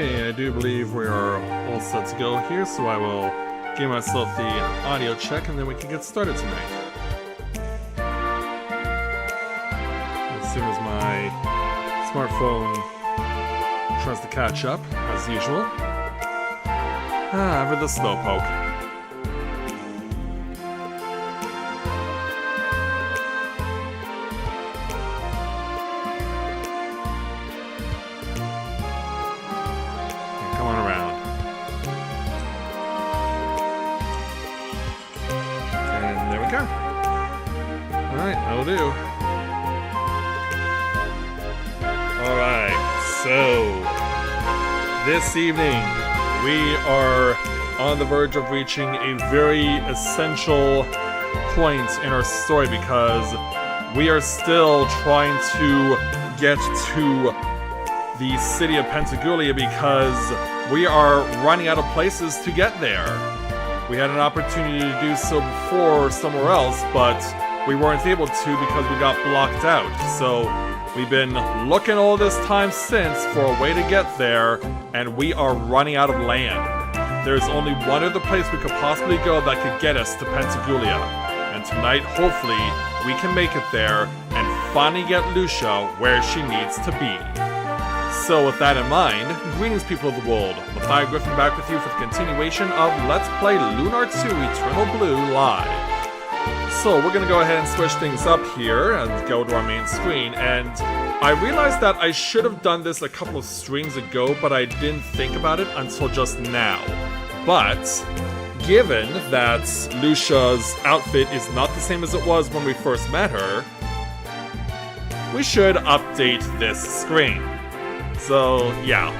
Okay, I do believe we are all set to go here, so I will give myself the audio check and then we can get started tonight. As soon as my smartphone tries to catch up, as usual. Ever the slowpoke. Come on around. And there we go. Alright, that'll do. Alright, so this evening we are on the verge of reaching a very essential point in our story because we are still trying to get to the city of Pentagoulia because we are running out of places to get there. We had an opportunity to do so before somewhere else, but we weren't able to because we got blocked out. So we've been looking all this time since for a way to get there, and we are running out of land. There's only one other place we could possibly go that could get us to Pentagoulia. And tonight, hopefully, we can make it there and finally get Lucia where she needs to be. So with that in mind, greetings people of the world. Matthias Griffin back with you for the continuation of Let's Play Lunar 2 Eternal Blue Live. So we're going to go ahead and switch things up here and go to our main screen, and I realized that I should have done this a couple of streams ago, but I didn't think about it until just now. But given that Lucia's outfit is not the same as it was when we first met her, we should update this screen. So yeah,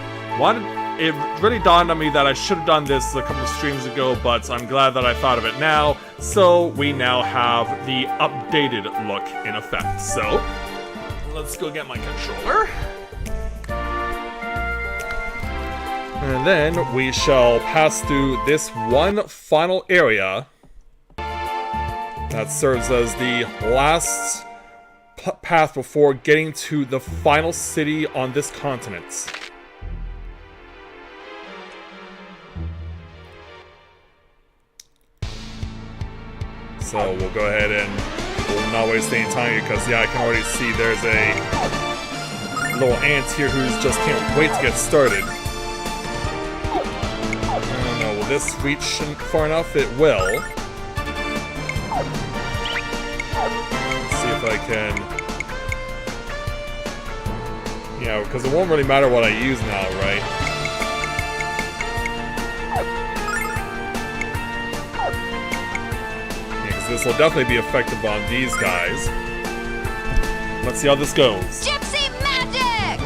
it really dawned on me that I should have done this a couple of streams ago, but I'm glad that I thought of it now. So we now have the updated look in effect. So let's go get my controller. And then we shall pass through this one final area that serves as the last path before getting to the final city on this continent. So we'll go ahead and we'll not waste any time here because yeah, I can already see there's a little ant here who just can't wait to get started. I don't know, will this reach far enough? It will. Let's see if I can... Yeah, because it won't really matter what I use now, right? Yeah, because this will definitely be effective on these guys. Let's see how this goes. Gypsy magic!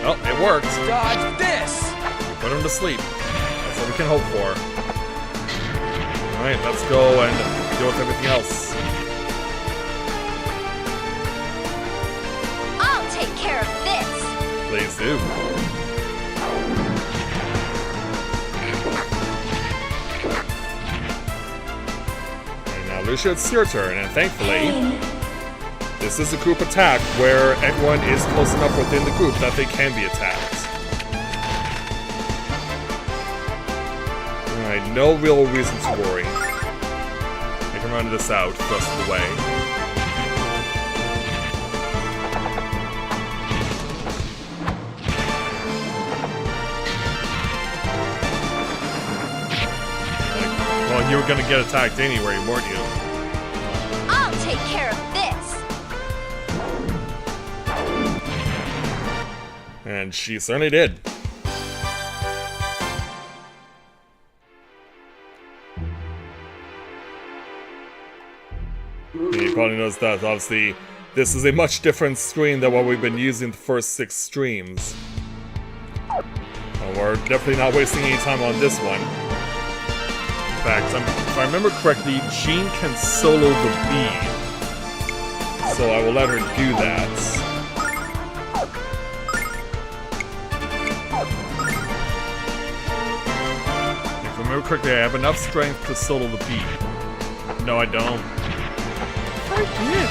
Oh, it worked. Dodge this! We put him to sleep. That's what we can hope for. Alright, let's go and deal with everything else. I'll take care of this! Please do. And now, Lucia, it's your turn, and thankfully, this is a group attack where everyone is close enough within the group that they can be attacked. Alright, no real reason to worry. I can run this out the rest of the way. Well, you were gonna get attacked anyway, weren't you? I'll take care of this! And she certainly did. And you probably noticed that, obviously, this is a much different screen than what we've been using the first 6 streams. And we're definitely not wasting any time on this one. In fact, if I remember correctly, Jean can solo the bee. So I will let her do that. If I remember correctly, I have enough strength to solo the bee. No, I don't. I did.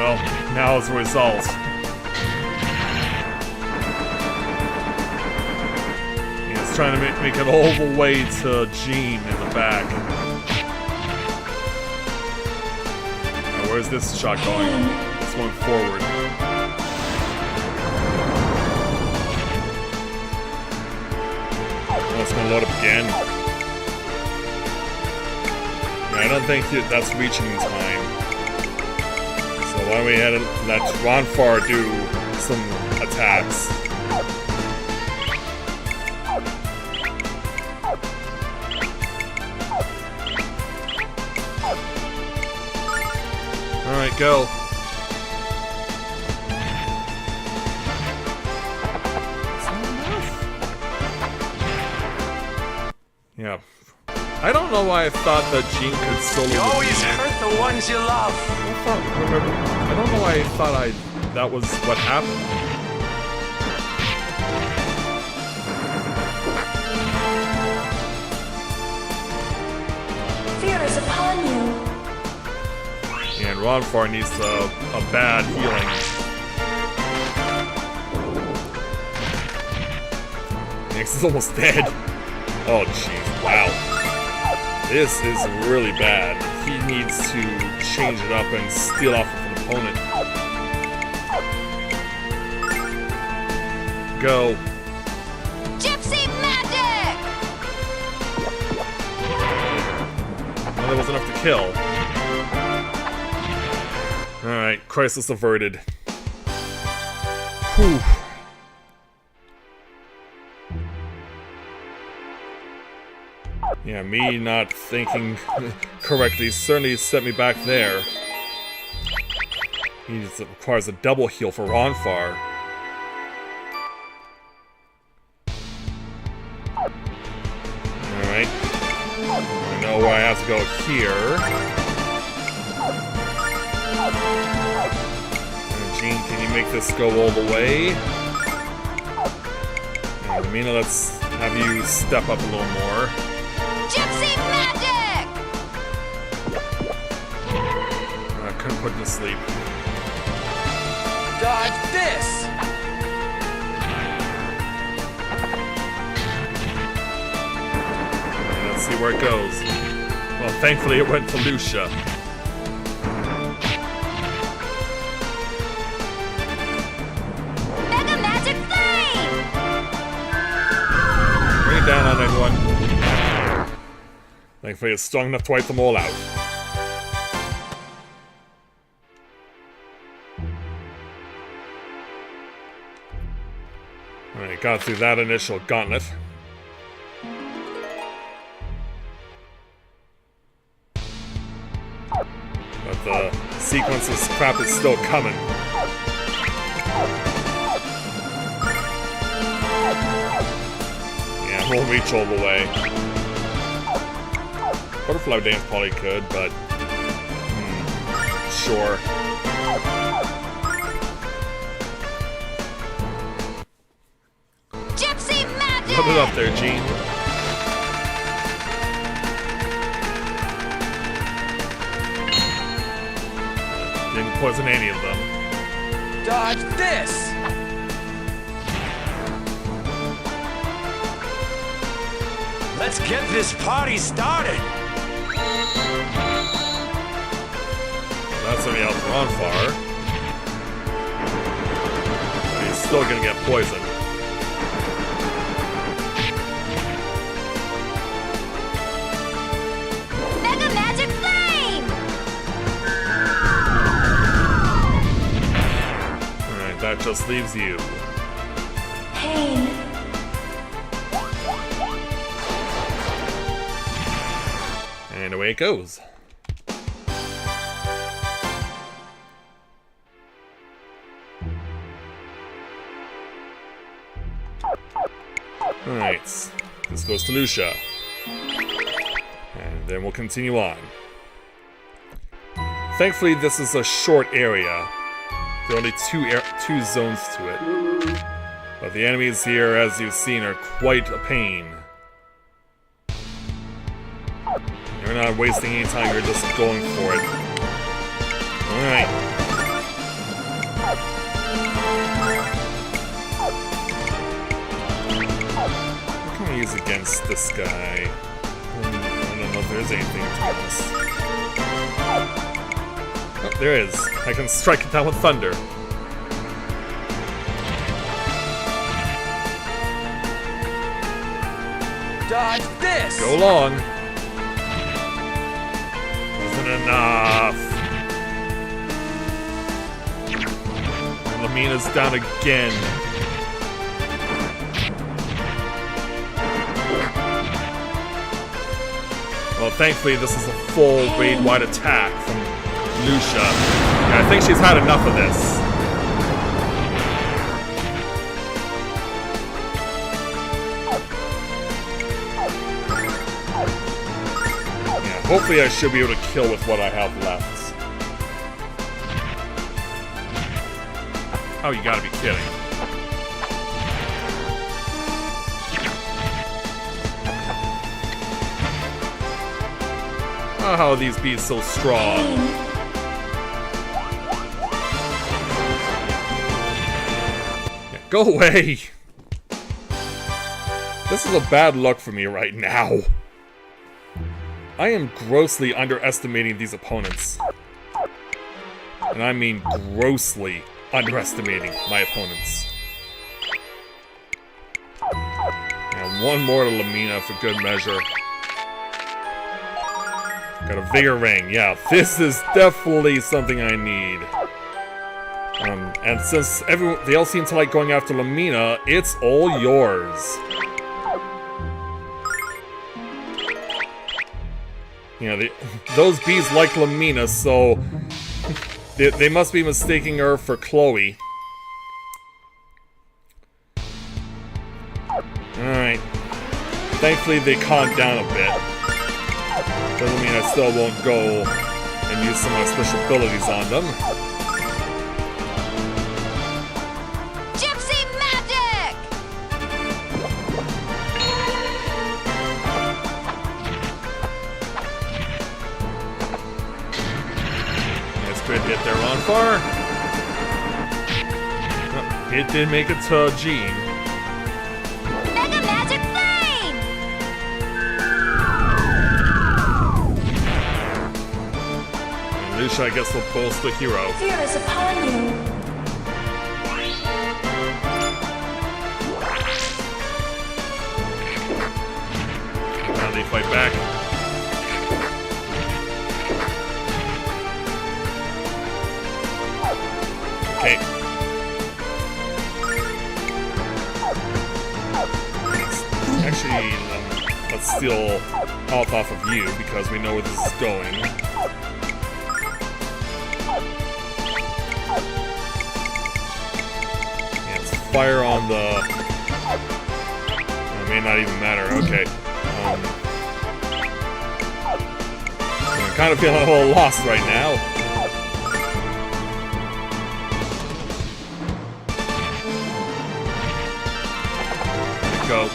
Well, now as a result. He's trying to make it all the way to Jean in the back. Now, where's this shot going? It's going forward. Oh, it's gonna load up again. I don't think that's reaching in time. So why don't we let Ronfar do some attacks? Alright, go. Yeah. I don't know why I thought that Jean could solo. You always hurt the ones you love. I don't know why I thought that was what happened. Fear is upon you. And Ronfar needs a bad healing. Next is almost dead. Oh jeez, wow. This is really bad. He needs to change it up and steal off of an opponent. Go. Gypsy magic! Well, that was enough to kill. Alright, crisis averted. Whew. Yeah, me not thinking correctly certainly set me back there. He requires a double heal for Ronfar. Alright. I know where I have to go here. Jean, can you make this go all the way? And Mina, let's have you step up a little more. Gypsy magic! I couldn't put him to sleep. Dodge this! Let's see where it goes. Well, thankfully it went to Lucia. Mega magic flame! Bring it down on anyone. Thankfully it's strong enough to wipe them all out. Alright, got through that initial gauntlet. But the sequence of crap is still coming. Yeah, we'll reach all the way. Butterfly dance probably could, but... sure. Gypsy magic! Put it up there, Jean. Didn't poison any of them. Dodge this! Let's get this party started! That's gonna be out for Ronfar. But he's still gonna get poisoned. Mega magic flame! Alright, that just leaves you. Pain. And away it goes. Alright, this goes to Lucia. And then we'll continue on. Thankfully, this is a short area. There are only two zones to it. But the enemies here, as you've seen, are quite a pain. You're not wasting any time, you're just going for it. Alright. gonna use against this guy. I don't know if there's anything to this. Oh, there is. I can strike it down with thunder. Dodge this! Go long. Isn't enough. Lamina's down again. Well, thankfully this is a full raid-wide attack from Lucia. Yeah, I think she's had enough of this. Yeah, hopefully I should be able to kill with what I have left. Oh, you gotta be kidding. Oh, how are these bees so strong? Yeah, go away! This is a bad luck for me right now. I am grossly underestimating these opponents. And I mean grossly underestimating my opponents. And one more to Lamina for good measure. Got a Vigor Ring. Yeah, this is definitely something I need. And since they all seem to like going after Lamina, it's all yours. You know, those bees like Lamina, so they must be mistaking her for Chloe. Alright. Thankfully they calmed down a bit. Doesn't mean I still won't go and use some of my special abilities on them. Gypsy magic! Nice crit hit there on far. Oh, it did make it to Jean. Mega magic flame! Lucia, I guess, will boast the hero. Fear is upon you. Now they fight back. Okay. Actually, let's steal health off of you because we know where this is going. Yeah, it's fire on the... It may not even matter. Okay. I'm kind of feeling a little lost right now. Go.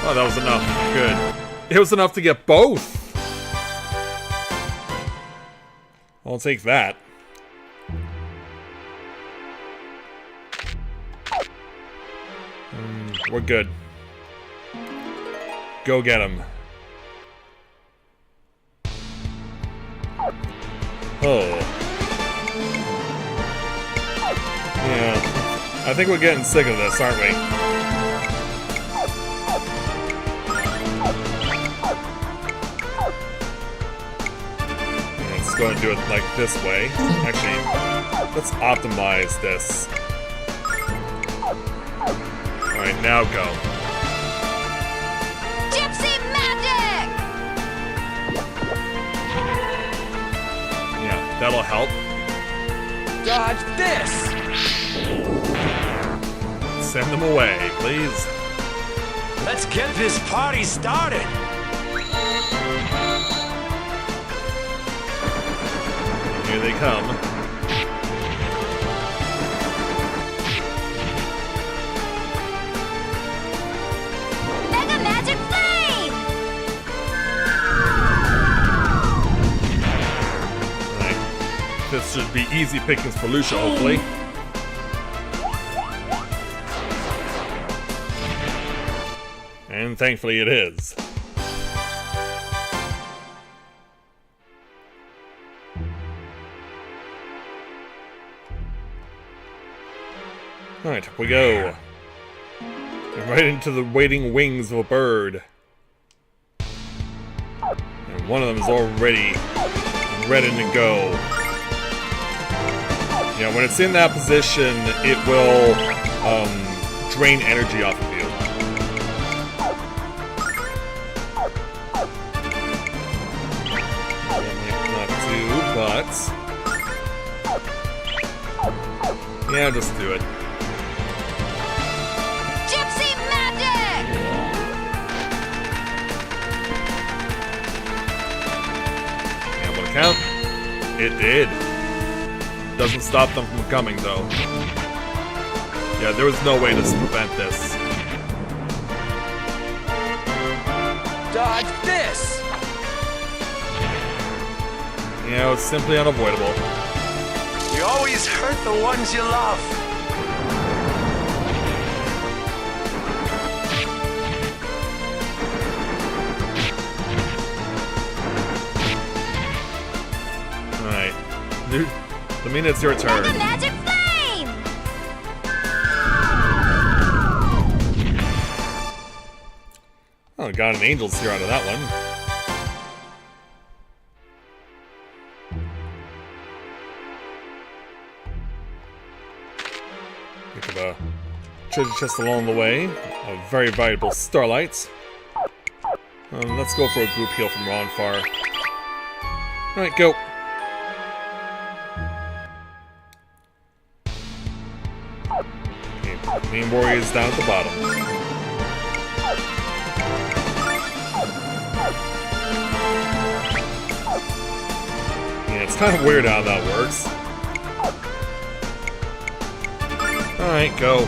Oh, that was enough. Good. It was enough to get both. I'll take that. We're good. Go get him. Oh. Yeah. I think we're getting sick of this, aren't we? Let's go and do it like this way. Actually, let's optimize this. Alright, now go. Gypsy magic! Yeah, that'll help. Dodge this! Send them away, please. Let's get this party started! Here they come. Mega magic flame! Right. This should be easy pickings for Lucia, hopefully. And thankfully it is. Alright, we go. And right into the waiting wings of a bird. And one of them is already ready to go. Yeah, when it's in that position, it will drain energy off of you. Not to, but yeah, just do it. Gypsy magic! And will it count? It did. Doesn't stop them from coming, though. Yeah, there was no way to prevent this. Dodge this! Yeah, it's simply unavoidable. You always hurt the ones you love. Alright. I mean, it's your turn. Mega magic flame! Oh, got an angel's here out of that one. Pick up a treasure chest along the way. A very valuable starlight. Let's go for a group heal from Ronfar. Alright, go. Okay, main warriors down at the bottom. Yeah, it's kind of weird how that works. Alright, go.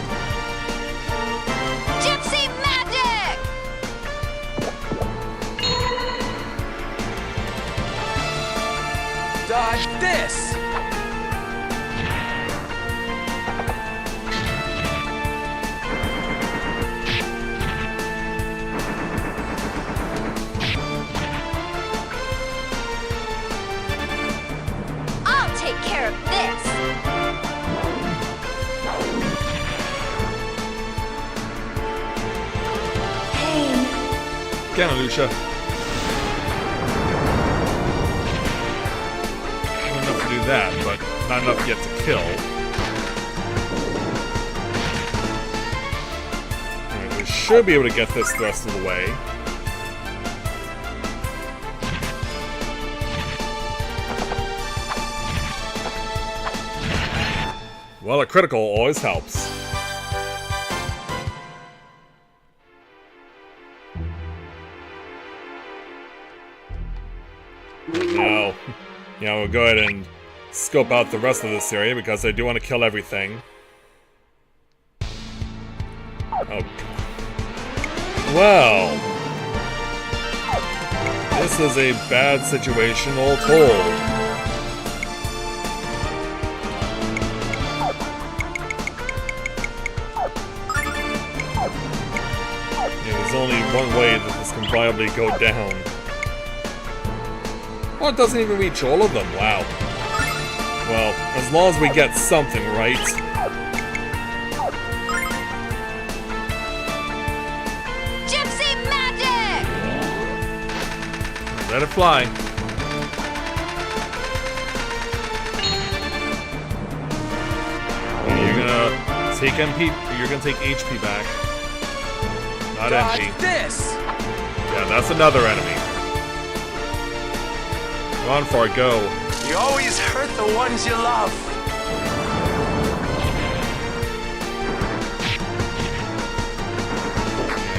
Gypsy magic! Dodge this! I'll take care of this! Pain. Get him, Lucia. Not enough to do that, but not enough yet to kill. Alright, we should be able to get this the rest of the way. Well, a critical always helps. Now, we'll go ahead and scope out the rest of this area because I do want to kill everything. Oh. Well. This is a bad situation all told. There's only one way that this can viably go down. Oh, it doesn't even reach all of them. Wow. Well, as long as we get something right. Gypsy magic! Let it fly. Okay, you're gonna take MP. You're gonna take HP back. Not Dodge MP. this! Yeah, that's another enemy. Run for it, go. You always hurt the ones you love.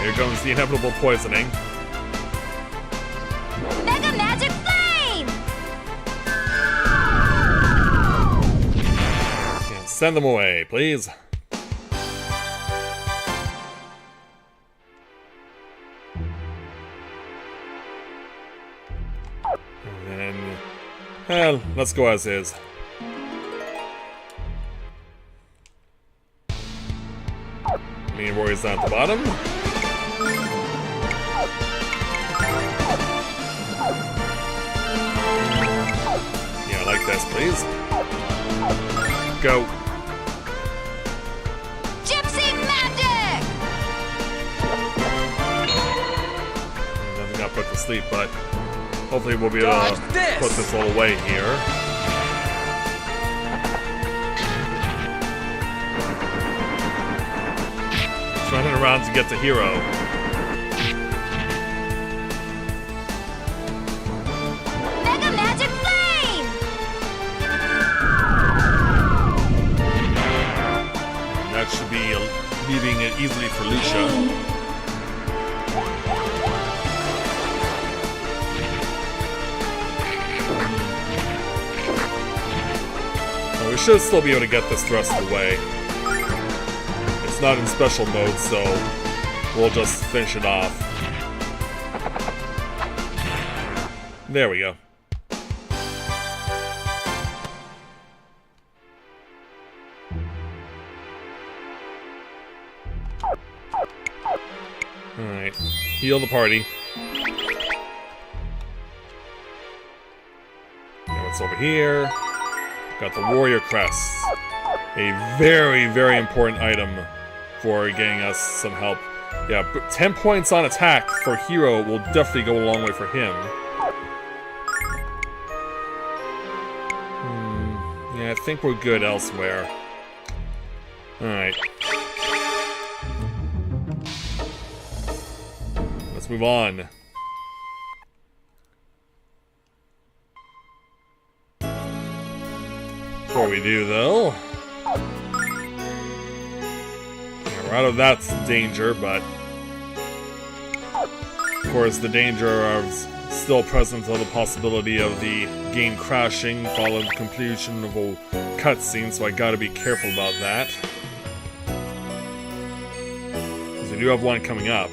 Here comes the inevitable poisoning. Mega magic flame! Yeah, send them away, please. And then, well, let's go as is. Main warriors down at the bottom. Go. Gypsy magic! Nothing got put to sleep, but hopefully we'll be able Dodge to this. put this all away here. Just running around to get to Hero. Mega magic flame! That should be leaving it easily for Lucia. Pain. Well, we should still be able to get this the rest of the way. It's not in special mode, so we'll just finish it off. There we go. Alright. Heal the party. Now what's over here? Got the Warrior Crest. A very, very important item for getting us some help. Yeah, 10 points on attack for Hero will definitely go a long way for him. Yeah, I think we're good elsewhere. Alright. Let's move on. Before we do, though... Yeah, we're out of that danger, but... Of course, the danger of still present of the possibility of the game crashing following the completion of a cutscene, so I gotta be careful about that. Because we do have one coming up.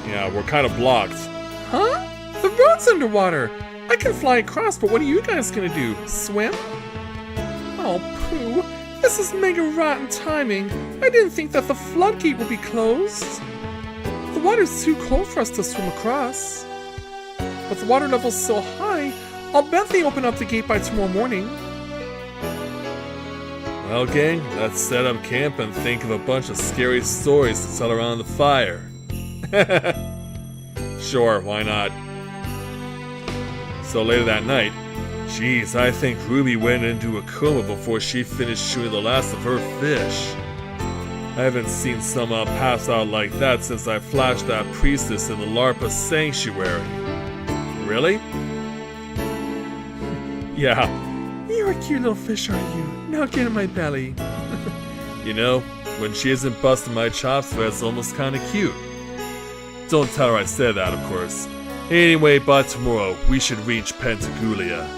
Yeah, we're kind of blocked. Huh? The road's underwater! I can fly across, but what are you guys gonna do? Swim? Oh, poo. This is mega rotten timing. I didn't think that the floodgate would be closed. The water's too cold for us to swim across. But the water level's so high, I'll bet they open up the gate by tomorrow morning. Well, gang, let's set up camp and think of a bunch of scary stories to tell around the fire. Sure, why not? So later that night, geez, I think Ruby went into a coma before she finished chewing the last of her fish. I haven't seen someone pass out like that since I flashed that priestess in the LARPA sanctuary. Really? Yeah. You're a cute little fish, aren't you? Now get in my belly. You know, when she isn't busting my chops, that's almost kinda cute. Don't tell her I said that, of course. Anyway, by tomorrow, we should reach Pentagulia.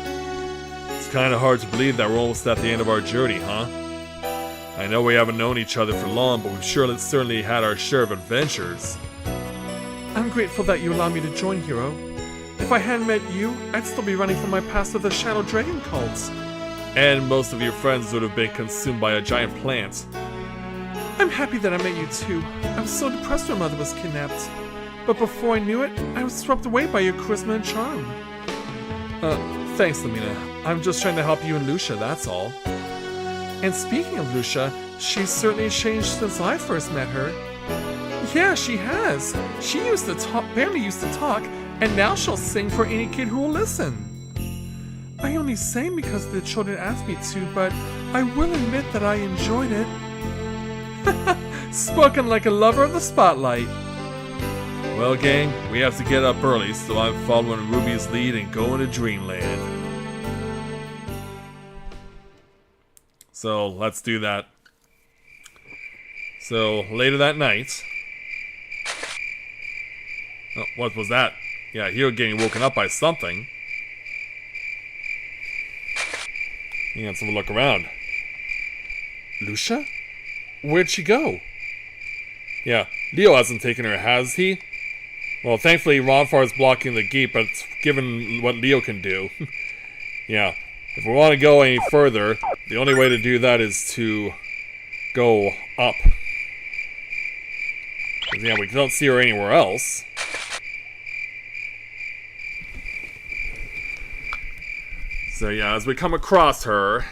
It's kinda hard to believe that we're almost at the end of our journey, huh? I know we haven't known each other for long, but we've certainly had our share of adventures. I'm grateful that you allowed me to join, Hero. If I hadn't met you, I'd still be running from my past of the Shadow Dragon cults. And most of your friends would have been consumed by a giant plant. I'm happy that I met you too. I was so depressed when Mother was kidnapped. But before I knew it, I was swept away by your charisma and charm. Thanks, Lamina. I'm just trying to help you and Lucia, that's all. And speaking of Lucia, she's certainly changed since I first met her. Yeah, she has. She used to talk, barely used to talk, and now she'll sing for any kid who will listen. I only sang because the children asked me to, but I will admit that I enjoyed it. Spoken like a lover of the spotlight. Well, gang, we have to get up early, so I'm following Ruby's lead and going to Dreamland. So, let's do that. So, later that night... Oh, what was that? Yeah, Hero getting woken up by something. Yeah, let's have a look around. Lucia? Where'd she go? Yeah, Leo hasn't taken her, has he? Well, thankfully Ronfar is blocking the gate, but given what Leo can do... yeah, if we want to go any further, the only way to do that is to go up. 'Cause, yeah, we don't see her anywhere else. So yeah, as we come across her...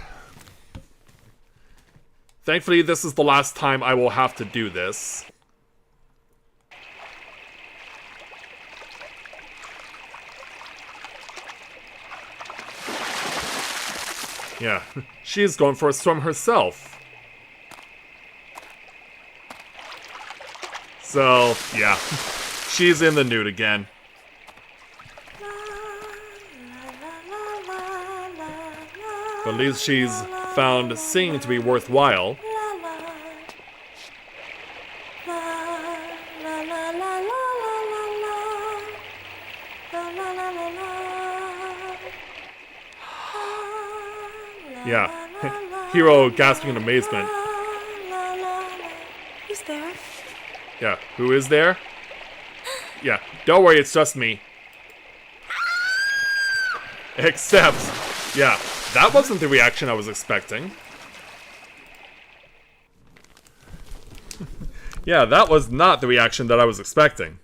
Thankfully, this is the last time I will have to do this. Yeah, she's going for a swim herself. So, yeah, she's in the nude again. But at least she's found singing to be worthwhile. Yeah, Hero gasping in amazement. Who's there? Yeah, who is there? Yeah, don't worry, it's just me. Except, yeah, that wasn't the reaction I was expecting. Yeah, that was not the reaction that I was expecting.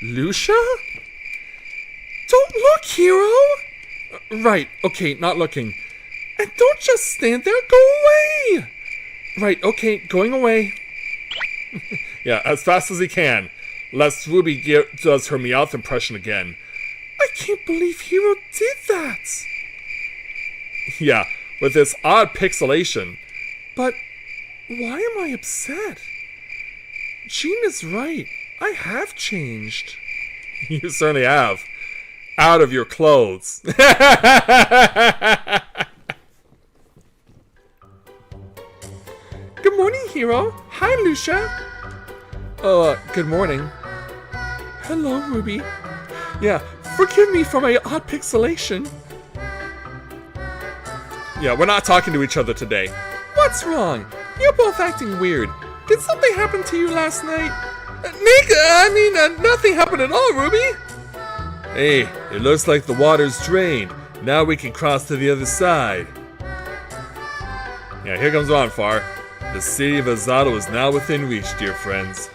Lucia? Don't look, Hero! Right, okay, not looking. And don't just stand there, go away! Right, okay, going away. Yeah, as fast as he can, lest Ruby does her Meowth impression again. I can't believe Hero did that! Yeah, with this odd pixelation. But why am I upset? Jean is right. I have changed. You certainly have. Out of your clothes. Good morning, Hero. Hi, Lucia. Good morning. Hello, Ruby. Yeah, forgive me for my odd pixelation. Yeah, we're not talking to each other today. What's wrong? You're both acting weird. Did something happen to you last night? Nothing happened at all, Ruby. Hey, it looks like the water's drained. Now we can cross to the other side. Yeah, here comes Ronfar. The city of Azado is now within reach, dear friends.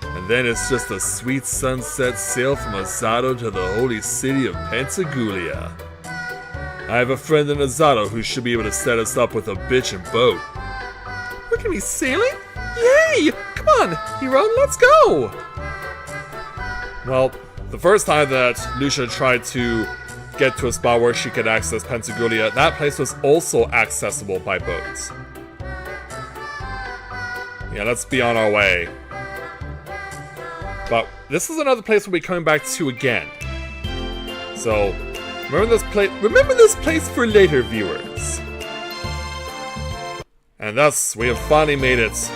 And then it's just a sweet sunset sail from Azado to the holy city of Pentagulia. I have a friend in Azado who should be able to set us up with a bitchin' boat. We're gonna be sailing? Yay! Come on, Hero, let's go! Well, the first time that Lucia tried to get to a spot where she could access Pentagulia, that place was also accessible by boats. Yeah, let's be on our way. But this is another place we'll be coming back to again. So, remember this place for later viewers. And thus, we have finally made it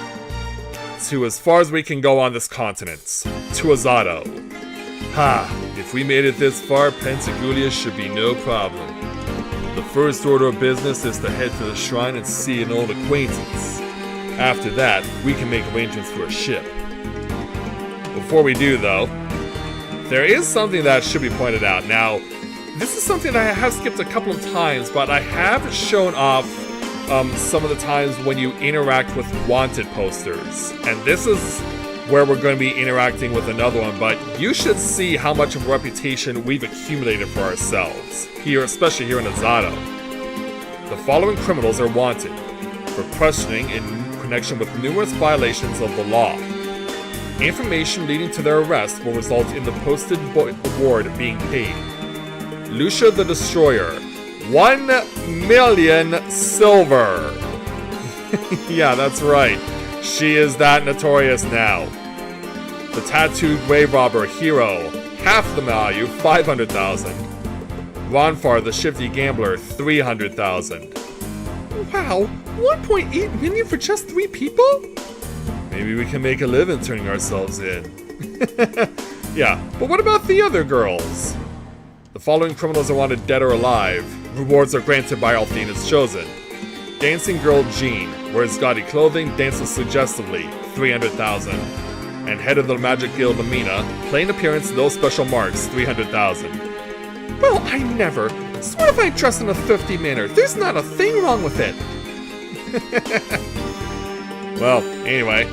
to as far as we can go on this continent, to Azado. Ha! If we made it this far, Pentagulia should be no problem. The first order of business is to head to the shrine and see an old acquaintance. After that, we can make arrangements for a ship. Before we do, though, there is something that should be pointed out. Now, this is something that I have skipped a couple of times, but I have shown off some of the times when you interact with wanted posters. And this is where we're going to be interacting with another one, but you should see how much of a reputation we've accumulated for ourselves, here, especially here in Azado. The following criminals are wanted for questioning in connection with numerous violations of the law. Information leading to their arrest will result in the posted award being paid. Lucia the Destroyer, 1 million silver. Yeah, that's right. She is that notorious now. The Tattooed Grave Robber Hero, half the value, 500,000. Ronfar the Shifty Gambler, 300,000. Wow, 1.8 million for just 3 people? Maybe we can make a living turning ourselves in. Yeah, but what about the other girls? The following criminals are wanted dead or alive. Rewards are granted by all Athena's chosen. Dancing Girl Jean wears gaudy clothing, dances suggestively, 300,000. And head of the Magic Guild Amina, plain appearance, no special marks, 300,000. Well, I never. So what if I dress in a thrifty manner? There's not a thing wrong with it. Well, anyway,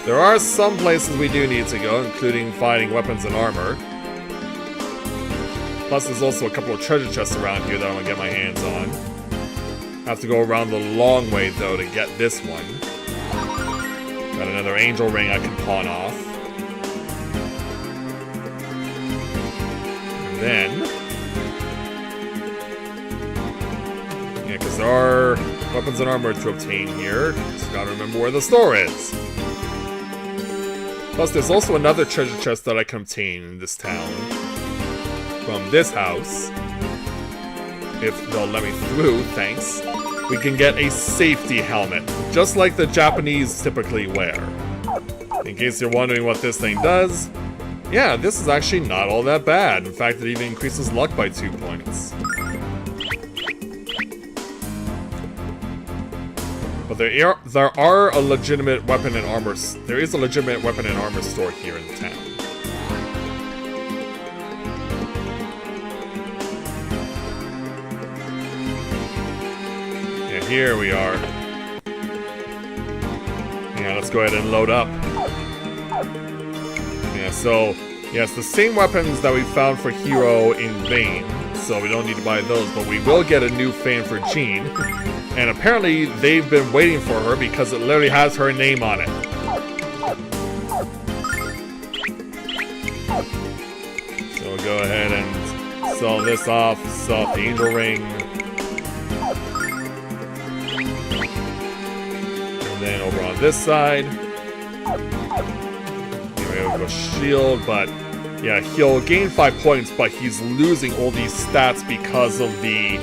There are some places we do need to go, including finding weapons and armor. Plus, there's also a couple of treasure chests around here that I want to get my hands on. Have to go around the long way, though, to get this one. Got another angel ring I can pawn off. And then... yeah, because there are weapons and armor to obtain here. Just gotta remember where the store is. Plus, there's also another treasure chest that I can obtain in this town. From this house. If they'll let me through, thanks. We can get a safety helmet, just like the Japanese typically wear. In case you're wondering what this thing does, yeah, this is actually not all that bad. In fact, it even increases luck by 2 points. But there are a legitimate weapon and armor. There is a legitimate weapon and armor store here in the town. Yeah, here we are. Yeah, let's go ahead and load up. Yeah, so yeah, it's the same weapons that we found for Hero in Vane, so we don't need to buy those. But we will get a new fan for Jean. And apparently, they've been waiting for her because it literally has her name on it. So we'll go ahead and sell this off, sell off the angel ring. And then over on this side, here we have a shield, but yeah, he'll gain 5 points, but he's losing all these stats because of the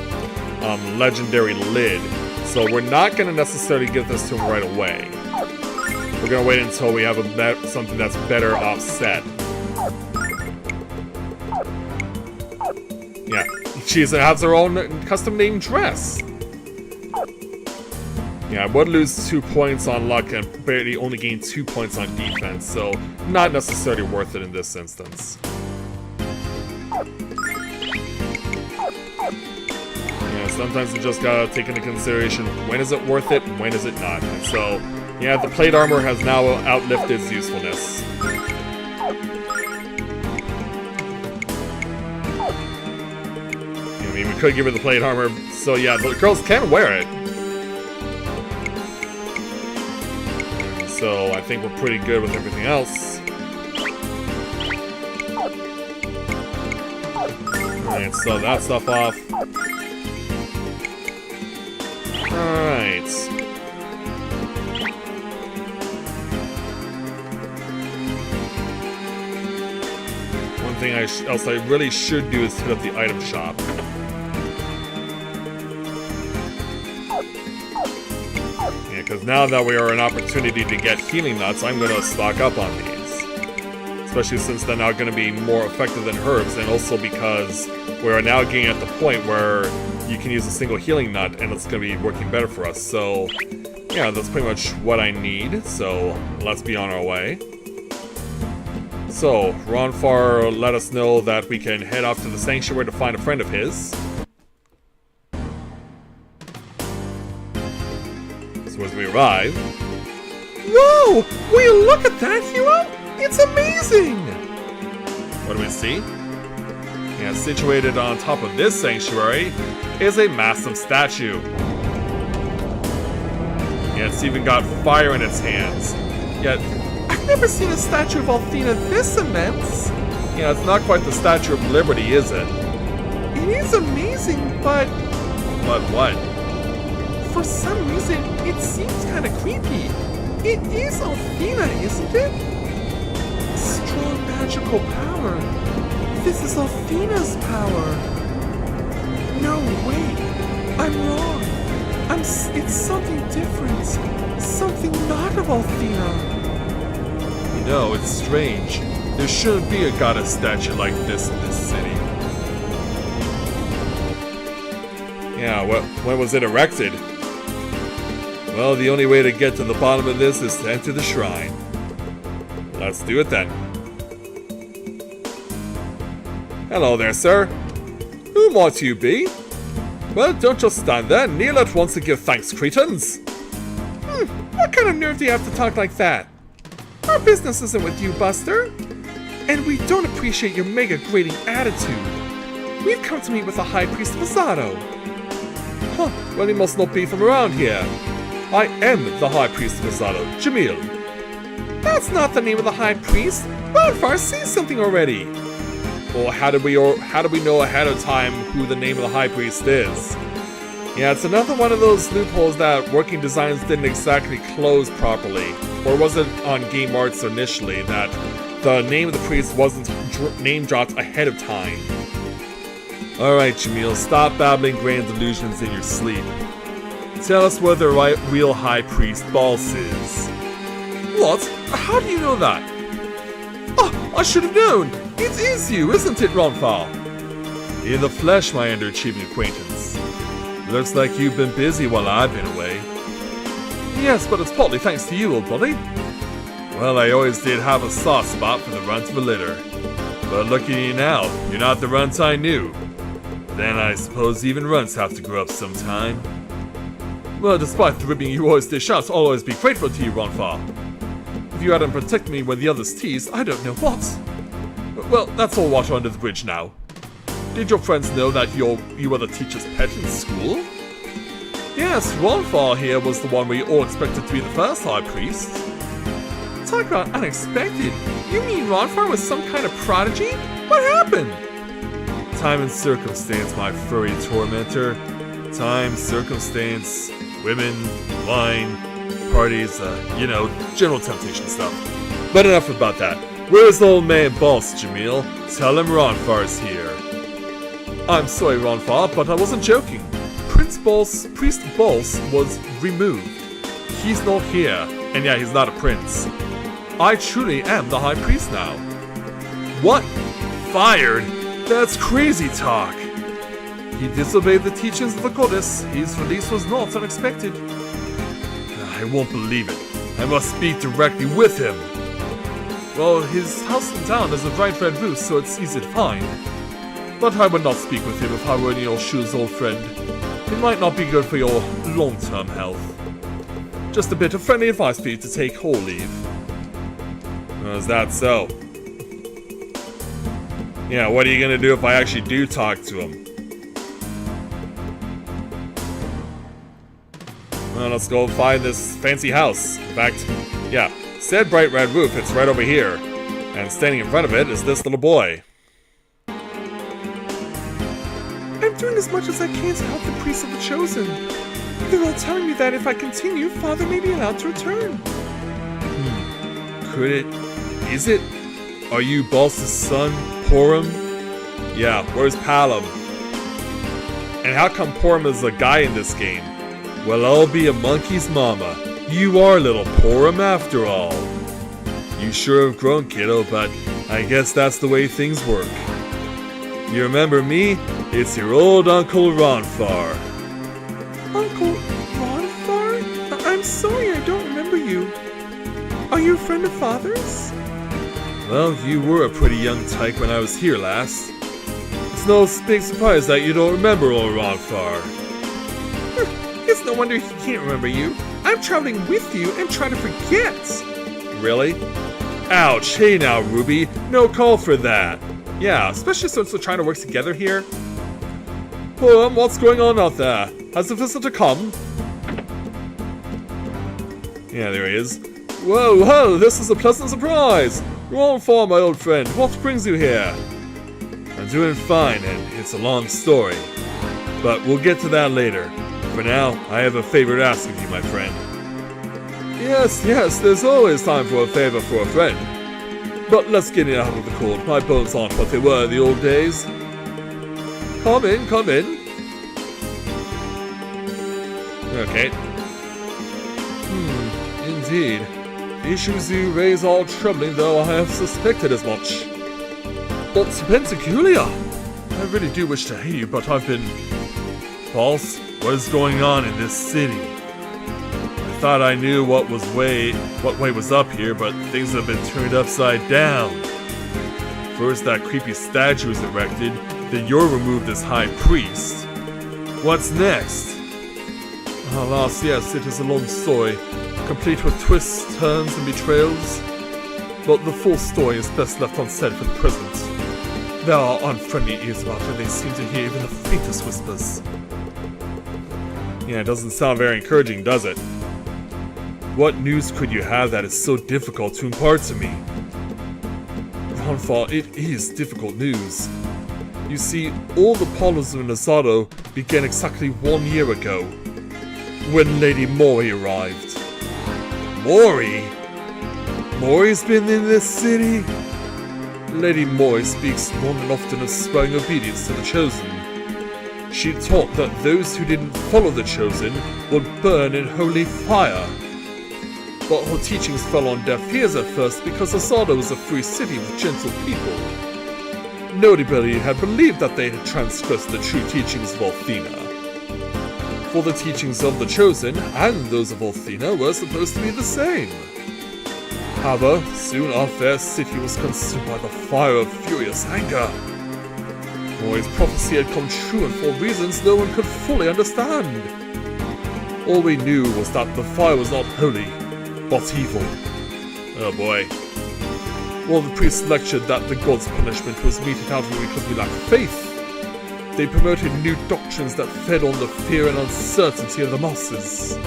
legendary lid. So we're not going to necessarily give this to him right away. We're going to wait until we have something that's better offset. Yeah, she has her own custom-named dress. Yeah, I would lose 2 points on luck and barely only gain 2 points on defense, so not necessarily worth it in this instance. Sometimes you just gotta take into consideration when is it worth it and when is it not. And so, yeah, the plate armor has now outlived its usefulness. I mean, we could give her the plate armor, so yeah, the girls can wear it. And so I think we're pretty good with everything else. Alright, so that stuff off. Alright. One thing else I really should do is hit up the item shop. Yeah, because now that we are an opportunity to get healing nuts, I'm going to stock up on these. Especially since they're now going to be more effective than herbs, and also because we are now getting at the point where you can use a single healing nut and it's going to be working better for us. So, yeah, that's pretty much what I need. So, let's be on our way. So, Ronfar let us know that we can head off to the sanctuary to find a friend of his. So as we arrive... Whoa! Will you look at that, Hero? It's amazing! What do we see? Yeah, situated on top of this sanctuary is a massive statue. Yeah, it's even got fire in its hands. Yet, I've never seen a statue of Althena this immense. yeah, it's not quite the Statue of Liberty, is it? It is amazing, but But what? for some reason, it seems kind of creepy. It is Althena, isn't it? Strong magical power. This is Althena's power. No, wait. I'm wrong. It's something different. Something not of Althena. You know, it's strange. There shouldn't be a goddess statue like this in this city. Yeah, when was it erected? Well, the only way to get to the bottom of this is to enter the shrine. Let's do it then. Hello there, sir. Who might you be? Well, don't just stand there. Kneel at once and give thanks, cretins. What kind of nerve do you have to talk like that? Our business isn't with you, Buster. And we don't appreciate your mega grading attitude. We've come to meet with the High Priest Masato. Huh, well he must not be from around here. I am the High Priest of Masato, Jamil. That's not the name of the High Priest. Ronfar, say something already. Well, how do we know ahead of time who the name of the High Priest is? Yeah, it's another one of those loopholes that working designs didn't exactly close properly. Or was it on Game Arts initially that the name of the priest wasn't name dropped ahead of time? Alright, Jamil, stop babbling grand delusions in your sleep. Tell us where the real High Priest Boss is. What? How do you know that? Oh, I should have known! It is you, isn't it, Ronfar? In the flesh, my underachieving acquaintance. Looks like you've been busy while I've been away. Yes, but it's partly thanks to you, old buddy. Well, I always did have a soft spot for the runt of a litter. But look at you now, you're not the runt I knew. Then I suppose even runts have to grow up sometime. Well, despite the ribbing you always dish out, I'll always be grateful to you, Ronfar. If you hadn't protected me when the others teased, I don't know what. Well, that's all water under the bridge now. Did your friends know that you were the teacher's pet in school? Yes, Ronfar here was the one we all expected to be the first High Priest. Talk about unexpected. You mean Ronfar was some kind of prodigy? What happened? Time and circumstance, my furry tormentor. Time, circumstance, women, wine, parties, you know, general temptation stuff. But enough about that. Where's the old man boss, Jamil? Tell him Ronfar's here. I'm sorry, Ronfar, but I wasn't joking. Priest Boss was removed. He's not here, and yeah, he's not a prince. I truly am the High Priest now. What? Fired? That's crazy talk. He disobeyed the teachings of the goddess. His release was not unexpected. I won't believe it. I must speak directly with him. Well, his house in town has a bright red roof, so it's easy to find. But I would not speak with him if I were in your shoes, old friend. It might not be good for your long-term health. Just a bit of friendly advice for you to take whole leave. Is that so? Yeah, what are you gonna do if I actually do talk to him? Well, let's go find this fancy house. In fact, yeah, said bright red roof, it's right over here. And standing in front of it is this little boy. I'm doing as much as I can to help the priests of the Chosen. They're all telling me that if I continue, Father may be allowed to return. Could it? Is it? Are you Boss's son, Porum? Yeah, where's Palom? And how come Porum is a guy in this game? Well, I'll be a monkey's mama. You are little Porum after all. You sure have grown, kiddo, but I guess that's the way things work. You remember me? It's your old Uncle Ronfar. Uncle Ronfar? I'm sorry, I don't remember you. Are you a friend of Father's? Well, you were a pretty young tyke when I was here last. It's no big surprise that you don't remember old Ronfar. It's no wonder he can't remember you. I'm traveling with you and trying to forget. Really? Ouch, hey now, Ruby. No call for that. Yeah, especially since we're trying to work together here. What's going on out there? Has the visitor come? Yeah, there he is. Whoa, this is a pleasant surprise! Ronfar, my old friend, what brings you here? I'm doing fine, and it's a long story. But we'll get to that later. For now, I have a favor to ask of you, my friend. Yes, there's always time for a favor for a friend. But let's get it out of the cold. My bones aren't what they were in the old days. Come in. Okay. Indeed. The issues you raise are troubling, though I have suspected as much. But Pentaculia! I really do wish to hate you, but I've been... False? What is going on in this city? I thought I knew what way was up here, but things have been turned upside down. First that creepy statue is erected, then you're removed as High Priest. What's next? Alas, yes, it is a long story, complete with twists, turns, and betrayals. but the full story is best left unsaid for the present. There are unfriendly ears about her, they seem to hear even the faintest whispers. Yeah, it doesn't sound very encouraging, does it? What news could you have that is so difficult to impart to me? Ronfal, it is difficult news. You see, all the problems of Nasado began exactly 1 year ago, when Lady Mori arrived. Mori? Mori's been in this city? Lady Mori speaks more than often of swearing obedience to the Chosen. She taught that those who didn't follow the Chosen would burn in holy fire. But her teachings fell on deaf ears at first because Asada was a free city with gentle people. Nobody had believed that they had transgressed the true teachings of Althena. For the teachings of the Chosen and those of Althena were supposed to be the same. However, soon our fair city was consumed by the fire of furious anger. Mori's prophecy had come true and for reasons no one could fully understand. All we knew was that the fire was not holy, but evil. Oh boy. Well, the priests lectured that the gods' punishment was meted out because we lacked faith. They promoted new doctrines that fed on the fear and uncertainty of the masses.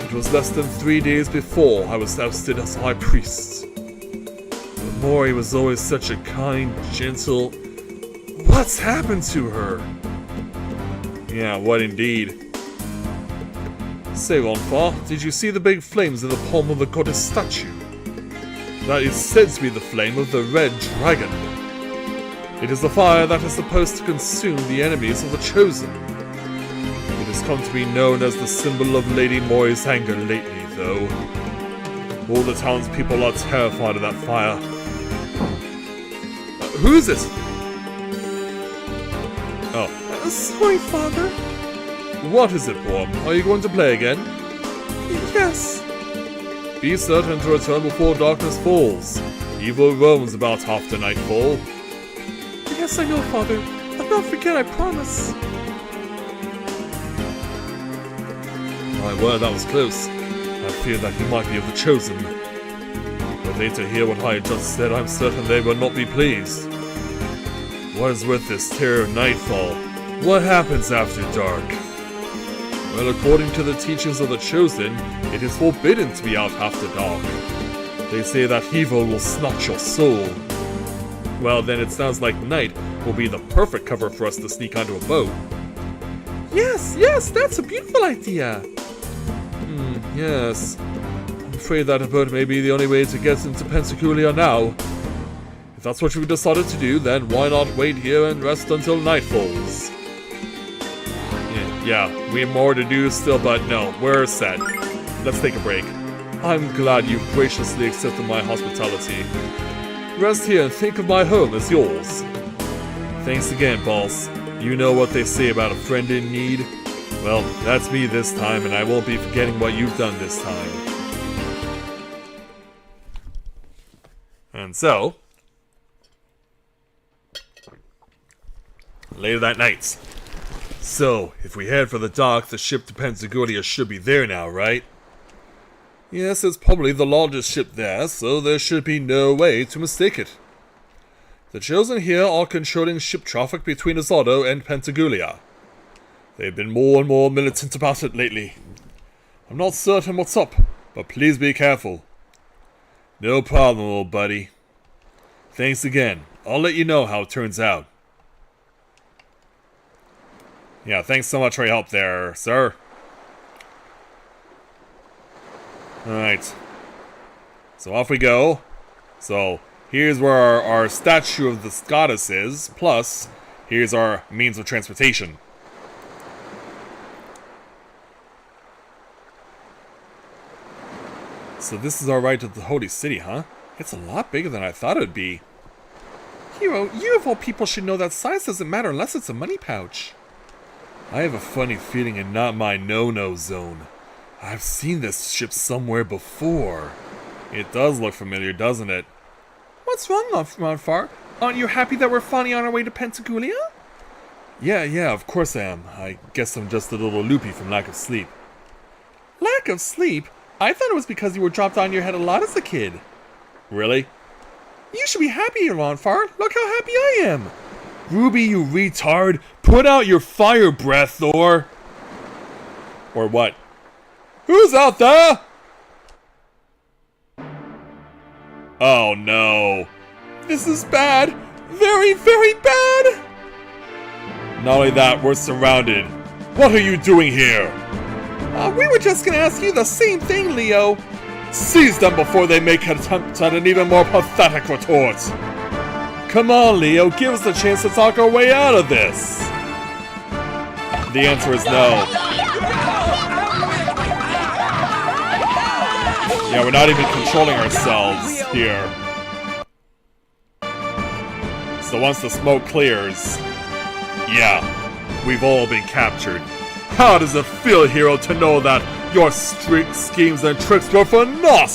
It was less than 3 days before I was ousted as high priest. But Mori was always such a kind, gentle... What's happened to her? Yeah, what indeed. Say, Ronfa, did you see the big flames in the palm of the goddess statue? That is said to be the flame of the Red Dragon. It is the fire that is supposed to consume the enemies of the Chosen. It has come to be known as the symbol of Lady Mori's anger lately, though. All the townspeople are terrified of that fire. Who is it? Oh. Sorry, Father. What is it, Worm? Are you going to play again? Yes. Be certain to return before darkness falls. Evil roams about after nightfall. Yes, I know, Father. I'll not forget, I promise. My word, that was close. I fear that he might be of the Chosen. Were they to hear what I just said, I'm certain they would not be pleased. What is with this terror of nightfall? What happens after dark? Well, according to the teachings of the Chosen, it is forbidden to be out after dark. They say that evil will snatch your soul. Well, then it sounds like night will be the perfect cover for us to sneak onto a boat. Yes, that's a beautiful idea. Yes. I'm afraid that a boat may be the only way to get into Pensacola now. If that's what you've decided to do, then why not wait here and rest until night falls? Yeah, we have more to do still, but no, we're set. Let's take a break. I'm glad you graciously accepted my hospitality. Rest here and think of my home as yours. Thanks again, boss. You know what they say about a friend in need? Well, that's me this time, and I won't be forgetting what you've done this time. And so, later that night. So, if we head for the dock, the ship to Pensacola should be there now, right? Yes, it's probably the largest ship there, so there should be no way to mistake it. The Chosen here are controlling ship traffic between Azado and Pentagulia. They've been more and more militant about it lately. I'm not certain what's up, but please be careful. No problem, old buddy. Thanks again. I'll let you know how it turns out. Yeah, thanks so much for your help there, sir. Alright. So off we go. So, here's where our statue of the goddess is, plus, here's our means of transportation. So this is our ride to the Holy City, huh? It's a lot bigger than I thought it would be. Hero, you of all people should know that size doesn't matter unless it's a money pouch. I have a funny feeling it's not my no-no zone. I've seen this ship somewhere before. It does look familiar, doesn't it? What's wrong, Ronfar? Aren't you happy that we're finally on our way to Pentagulia? Yeah, of course I am. I guess I'm just a little loopy from lack of sleep. Lack of sleep? I thought it was because you were dropped on your head a lot as a kid. Really? You should be happy, Ronfar. Look how happy I am. Ruby, you retard! Put out your fire breath, or what? Who's out there? Oh no. This is bad. Very, very bad. Not only that, we're surrounded. What are you doing here? We were just gonna ask you the same thing, Leo. Seize them before they make an attempt at an even more pathetic retort. Come on, Leo, give us a chance to talk our way out of this. The answer is no. Yeah, we're not even controlling ourselves here. So once the smoke clears, yeah, we've all been captured. How does it feel, hero, to know that your strict schemes and tricks were for naught?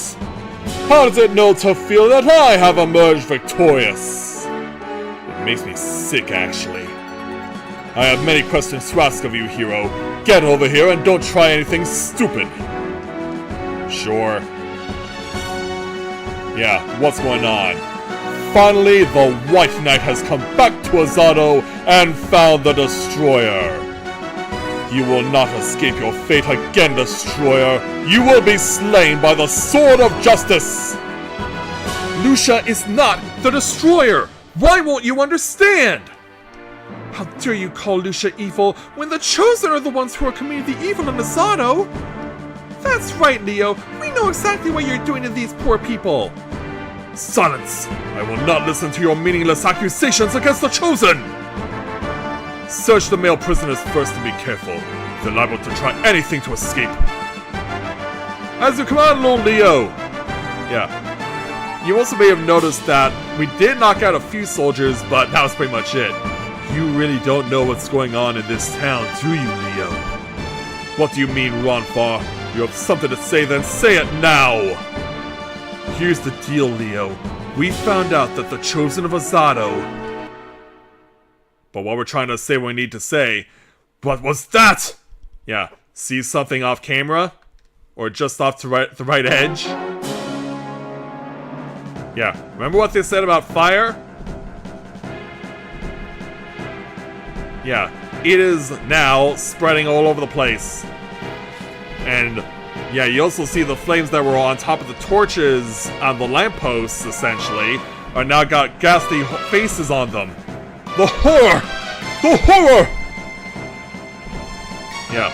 How does it know to feel that I have emerged victorious? It makes me sick, actually. I have many questions to ask of you, hero. Get over here and don't try anything stupid. Sure. Yeah, what's going on? Finally, the White Knight has come back to Azado and found the Destroyer. You will not escape your fate again, Destroyer. You will be slain by the Sword of Justice. Lucia is not the Destroyer. Why won't you understand? How dare you call Lucia evil when the Chosen are the ones who are committing the evil in Azado? That's right, Leo. We know exactly what you're doing to these poor people. Silence! I will not listen to your meaningless accusations against the Chosen! Search the male prisoners first and be careful. They're liable to try anything to escape. As you command, Lord Leo! Yeah. You also may have noticed that we did knock out a few soldiers, but that was pretty much it. You really don't know what's going on in this town, do you, Leo? What do you mean, Ronfar? You have something to say, then say it now! Here's the deal, Leo. We found out that the Chosen of Azado... But what we're trying to say, what we need to say... What was that? Yeah, see something off camera? Or just off to the right edge? Yeah, remember what they said about fire? Yeah, it is now spreading all over the place. And yeah, you also see the flames that were on top of the torches on the lampposts, essentially, are now got ghastly faces on them. The horror! The horror! Yeah.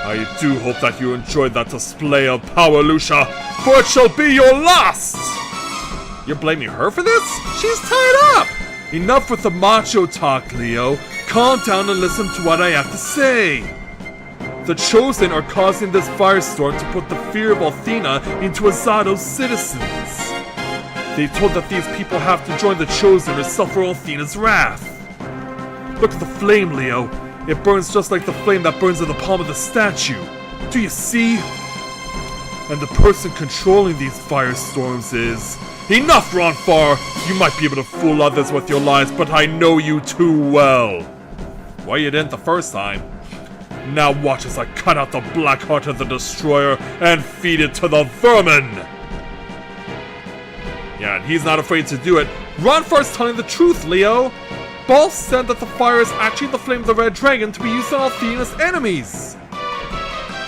I do hope that you enjoyed that display of power, Lucia, for it shall be your last! You're blaming her for this? She's tied up! Enough with the macho talk, Leo. Calm down and listen to what I have to say. The Chosen are causing this firestorm to put the fear of Athena into Azado's citizens. They've told that these people have to join the Chosen or suffer Athena's wrath. Look at the flame, Leo. It burns just like the flame that burns in the palm of the statue. Do you see? And the person controlling these firestorms is... Enough, Ronfar! You might be able to fool others with your lies, but I know you too well. Why you didn't the first time? Now watch as I cut out the black heart of the Destroyer and feed it to the vermin! Yeah, and he's not afraid to do it. Ronfar's telling the truth, Leo! Ball said that the fire is actually the flame of the Red Dragon to be used on Athena's enemies!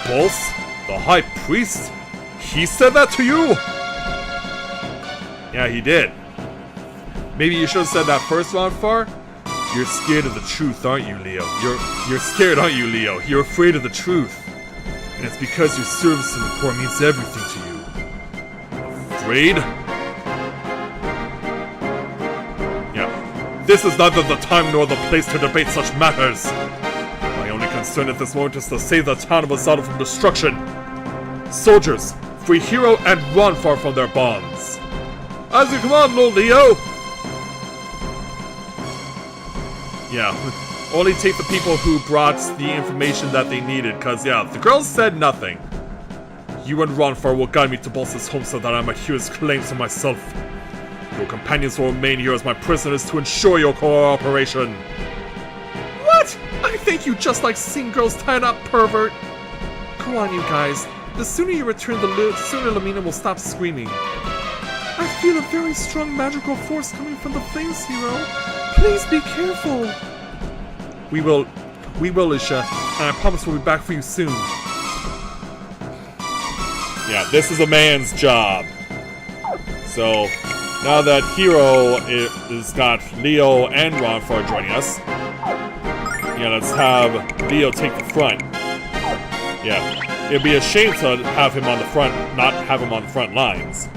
Pulse? The High Priest? He said that to you? Yeah, he did. Maybe you should have said that first, Ronfar? You're scared of the truth, aren't you, Leo? You're scared, aren't you, Leo? You're afraid of the truth. And it's because your service in the Corps means everything to you. Afraid? Yeah. This is neither the time nor the place to debate such matters. My only concern at this moment is to save the town of Azado from destruction. Soldiers, free Hero and Ronfar from their bonds. As you command, Lord Leo! Yeah, only take the people who brought the information that they needed, cause yeah, the girls said nothing. You and Ronfar will guide me to Bolsa's home so that I might hear his claims for myself. Your companions will remain here as my prisoners to ensure your cooperation. What? I think you just like seeing girls tied up, pervert. Come on, you guys. The sooner you return, the sooner Lamina will stop screaming. I feel a very strong magical force coming from the flames, hero. Please be careful. We will, Lucia, and I promise we'll be back for you soon. Yeah, this is a man's job. So, now that Hero is got Leo and Ronfar joining us, yeah, let's have Leo take the front. Yeah, it'd be a shame to have him on the front, not have him on the front lines.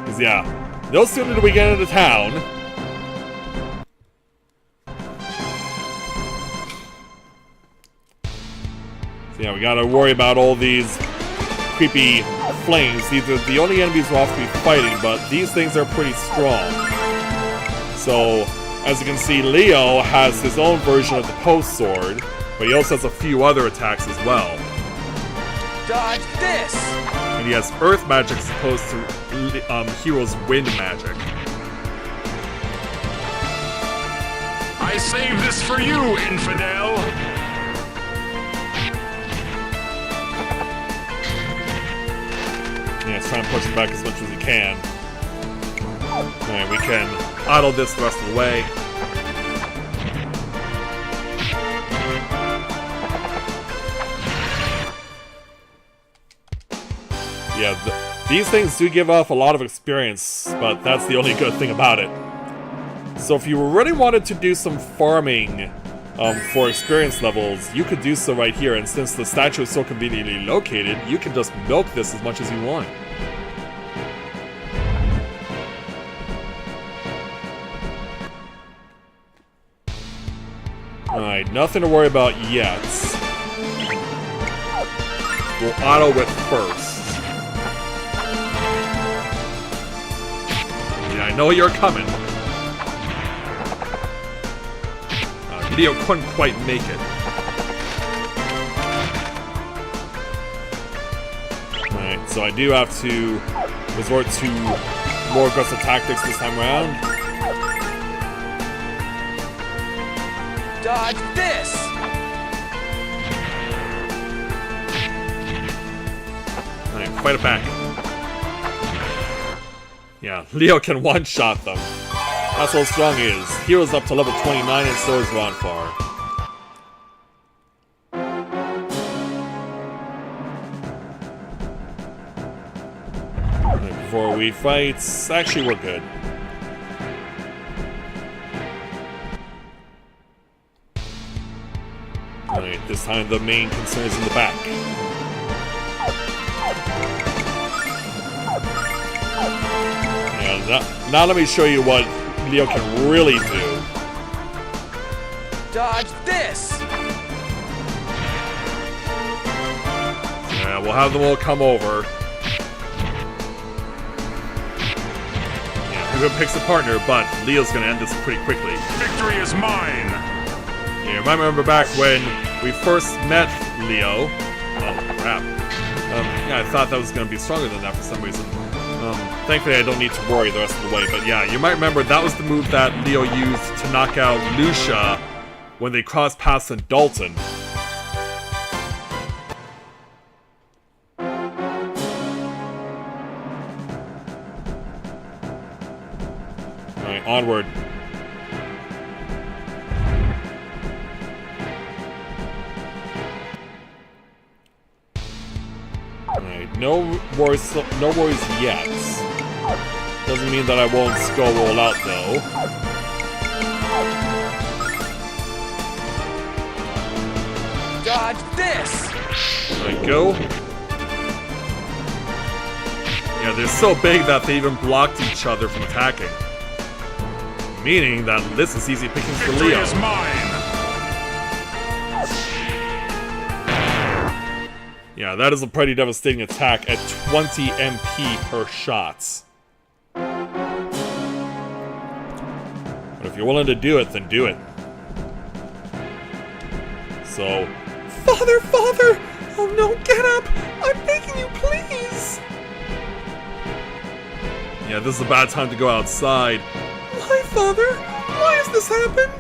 Cause yeah, no sooner do we get into town, so yeah, we gotta worry about all these creepy flames. These are the only enemies we'll have to be fighting, but these things are pretty strong. So, as you can see, Leo has his own version of the post sword, but he also has a few other attacks as well. Dodge this! And he has earth magic as opposed to Hero's wind magic. I saved this for you, infidel! Yeah, it's trying to push him back as much as he can. Alright, we can auto this the rest of the way. Yeah, these things do give off a lot of experience, but that's the only good thing about it. So if you really wanted to do some farming for experience levels, you could do so right here, and since the statue is so conveniently located, you can just milk this as much as you want. Alright, nothing to worry about yet. We'll auto it first. Yeah, I know you're coming. Leo couldn't quite make it. Alright, so I do have to resort to more aggressive tactics this time around. Dodge this! Alright, fight it back. Yeah, Leo can one-shot them. That's how strong he is. Hero's up to level 29 and so is Ronfar. Right, before we fight, actually we're good. Alright, this time the main concern is in the back. Yeah, now let me show you what Leo can really do. Dodge this! Yeah, we'll have them all come over. Yeah, who picks a partner, but Leo's gonna end this pretty quickly. Victory is mine! Yeah, you might remember back when we first met Leo. Oh, crap. Yeah, I thought that was gonna be stronger than that for some reason. Thankfully, I don't need to worry the rest of the way, but yeah, you might remember that was the move that Leo used to knock out Lucia when they crossed paths in Dalton. Alright, onward. Alright, no worries yet. Doesn't mean that I won't skull roll out though. Dodge this! There we go. Yeah, they're so big that they even blocked each other from attacking. Meaning that this is easy pickings for Victory Leo. is mine! Yeah, that is a pretty devastating attack at 20 MP per shot. But if you're willing to do it, then do it. So... Father, Father! Oh no, get up! I'm begging you, please! yeah, this is a bad time to go outside. Why, Father? Why has this happened?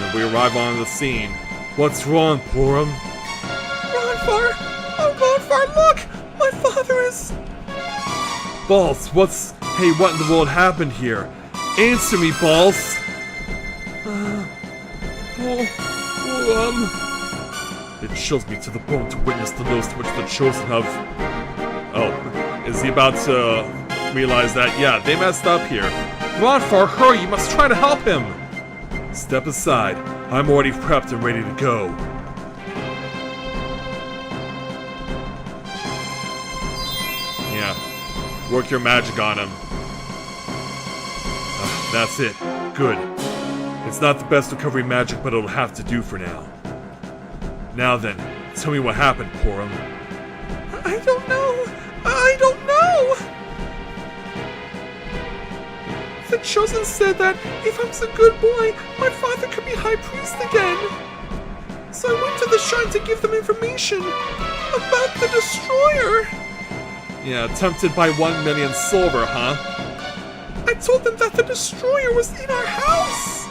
And we arrive on the scene. What's wrong, Purim? Ronfar! Oh, Ronfar, look! My father is... Balls, Hey, what in the world happened here? Answer me, Balls! It chills me to the bone to witness the lows to which the chosen have... Oh, is he about to realize that? Yeah, they messed up here. Ronfar, hurry, you must try to help him! Step aside. I'm already prepped and ready to go. Yeah, work your magic on him. That's it. Good. It's not the best recovery magic, but it'll have to do for now. Now then, tell me what happened, Porum. I don't know. I don't know. The Chosen said that if I was a good boy, my father could be High Priest again. So I went to the shrine to give them information about the Destroyer. Yeah, tempted by 1 million silver, huh? I told them that the Destroyer was in our house.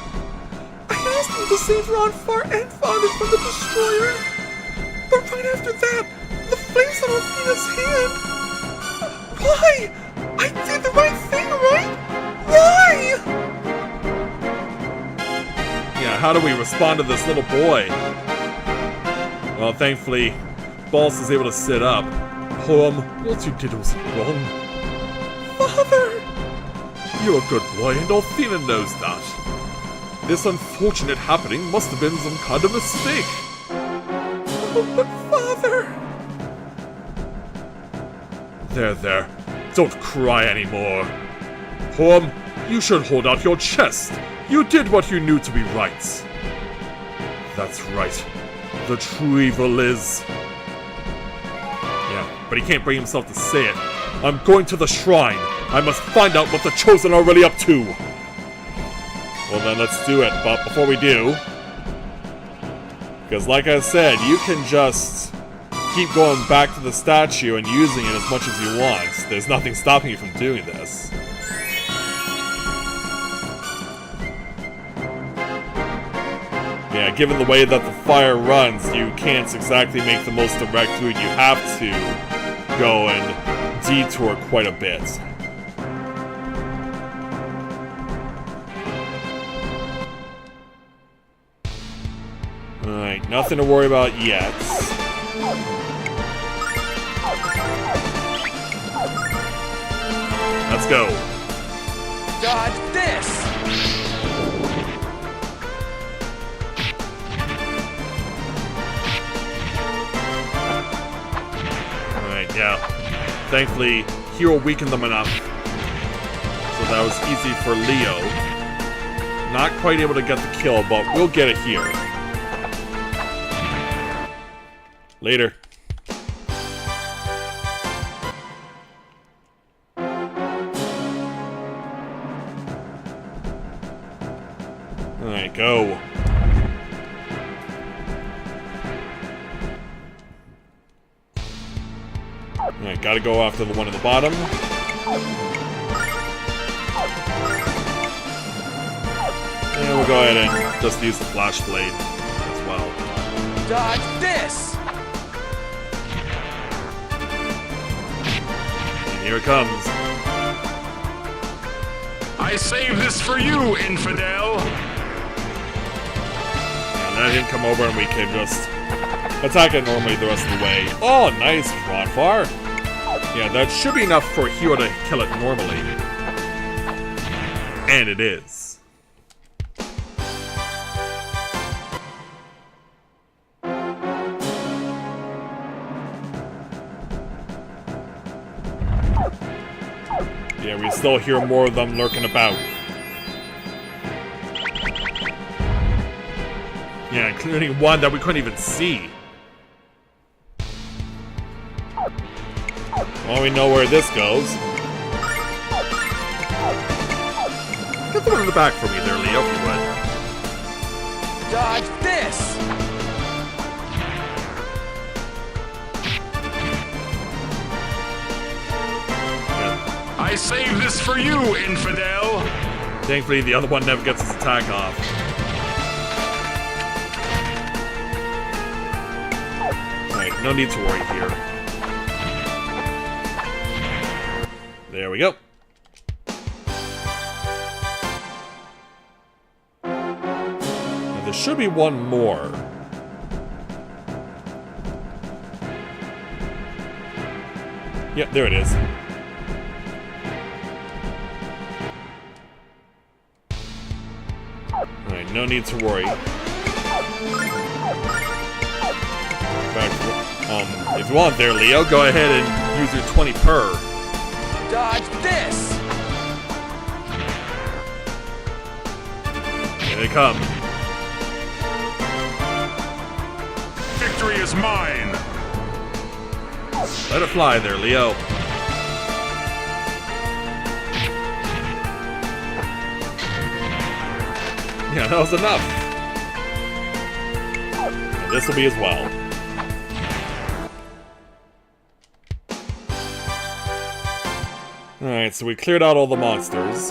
I asked them to save Ronfar and Father from the Destroyer. But right after that, the flames on Alfina's hand... Why? I did the right thing, right? Why? Yeah, how do we respond to this little boy? Well, thankfully, Balls is able to sit up. Poem, what you did was wrong. Father! You're a good boy, and Althena knows that. This unfortunate happening must have been some kind of mistake. Oh, but Father... There. Don't cry anymore. Poem, you should hold out your chest. You did what you knew to be right. That's right. The true evil is... Yeah, but he can't bring himself to say it. I'm going to the shrine. I must find out what the Chosen are really up to. Well then, let's do it. But before we do... Because like I said, you can just keep going back to the statue and using it as much as you want. There's nothing stopping you from doing this. Yeah, given the way that the fire runs, you can't exactly make the most direct route. You have to go and detour quite a bit. Alright, nothing to worry about yet. Let's go. Dodge this! Alright, yeah. Thankfully, Hero weakened them enough. So that was easy for Leo. Not quite able to get the kill, but we'll get it here. Later. Alright, go. Alright, gotta go after the one at the bottom. And we'll go ahead and just use the flash blade as well. Dodge this! And here it comes. I saved this for you, infidel! And let him come over and we can just attack it normally the rest of the way. Oh, nice, Ronfar. Yeah, that should be enough for a hero to kill it normally. And it is. Yeah, we still hear more of them lurking about. Yeah, including one that we couldn't even see. Well, we know where this goes. Get the one in the back for me there, Leo, if you would. Dodge this! Yeah. I saved this for you, infidel! Thankfully, the other one never gets his attack off. Alright, no need to worry here. There we go. Now, there should be one more. Yep, there it is. Alright, no need to worry. In fact, if you want there, Leo, go ahead and use your 20 per. Dodge this! Here they come. Victory is mine! Let it fly there, Leo. Yeah, that was enough. And this will be as well. Alright, so we cleared out all the monsters.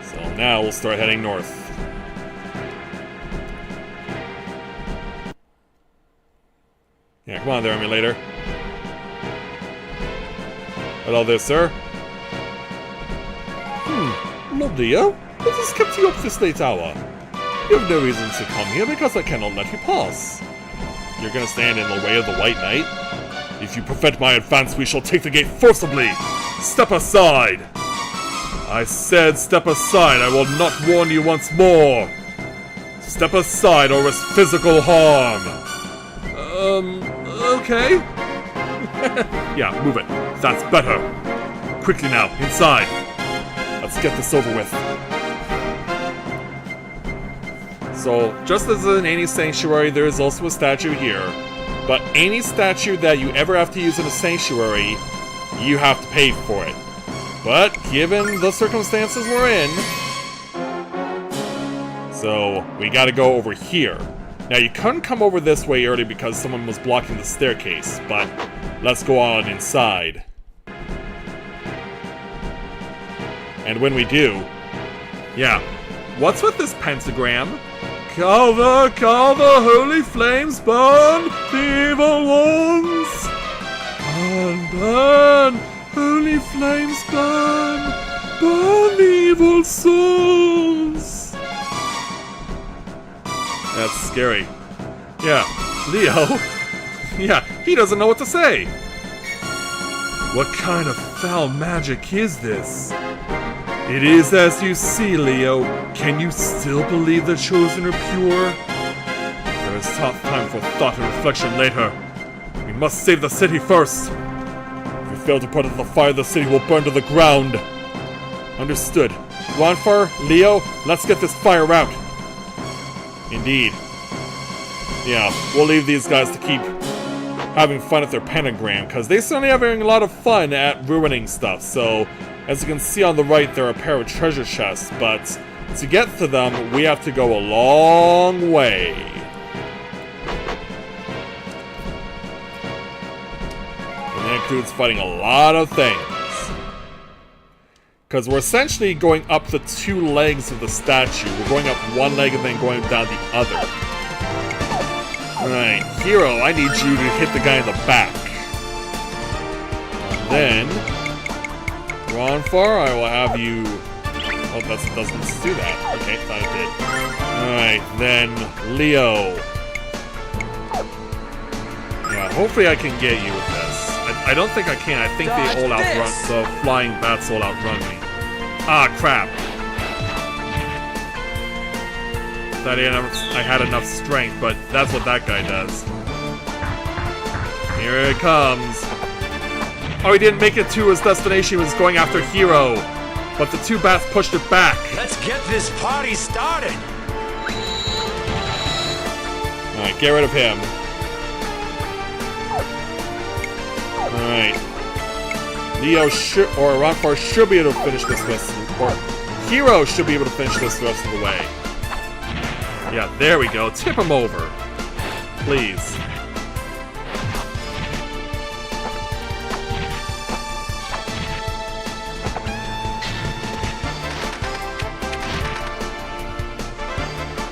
So now we'll start heading north. Yeah, come on there, emulator. Hello there, sir. Lord Leo, what has kept you up this late hour? You have no reason to come here because I cannot let you pass. You're gonna stand in the way of the White Knight? If you prevent my advance, we shall take the gate forcibly! Step aside! I said step aside, I will not warn you once more! Step aside or risk physical harm! Okay? Yeah, move it. That's better. Quickly now, inside. Let's get this over with. So, just as in any sanctuary, there is also a statue here. But any statue that you ever have to use in a sanctuary, you have to pay for it. But, given the circumstances we're in... So, we gotta go over here. Now, you couldn't come over this way earlier because someone was blocking the staircase, but let's go on inside. And when we do... Yeah, what's with this pentagram? Call the holy flames burn, the evil ones! Burn, burn, holy flames burn, burn the evil souls! That's scary. Yeah, Leo. Yeah, he doesn't know what to say. What kind of foul magic is this? It is as you see, Leo. Can you still believe the chosen are pure? There is time for thought and reflection later. We must save the city first. If we fail to put out the fire, the city will burn to the ground. Understood. Ronfar, Leo, let's get this fire out. Indeed. Yeah, we'll leave these guys to keep having fun at their pentagram, because they certainly are having a lot of fun at ruining stuff. So, as you can see on the right, there are a pair of treasure chests, but to get to them, we have to go a long way. And that includes fighting a lot of things. Because we're essentially going up the two legs of the statue. We're going up one leg and then going down the other. Alright, Hero, I need you to hit the guy in the back. And then... Ronfar, I will have you... Oh, that doesn't do that. Okay, thought it did. Alright, then Leo. Yeah, hopefully I can get you with this. I don't think I can. I think they all outrun... The flying bats all outrun me. Ah, crap. Thought I had enough strength, but that's what that guy does. Here it comes. Oh, he didn't make it to his destination. He was going after Hero. But the two bats pushed it back. Let's get this party started! Alright, get rid of him. Alright. Leo or Ronfar should be able to finish this rest of the... Or Hero should be able to finish this the rest of the way. Yeah, there we go. Tip him over. Please.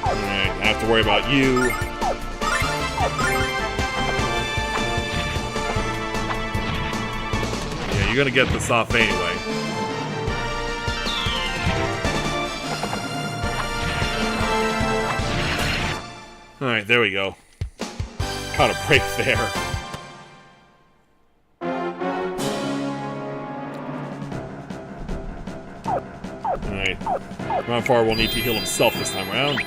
Alright, I have to worry about you. you're gonna get this off anyway. Alright, there we go. Caught a break there. Alright. Ronfar will need to heal himself this time around.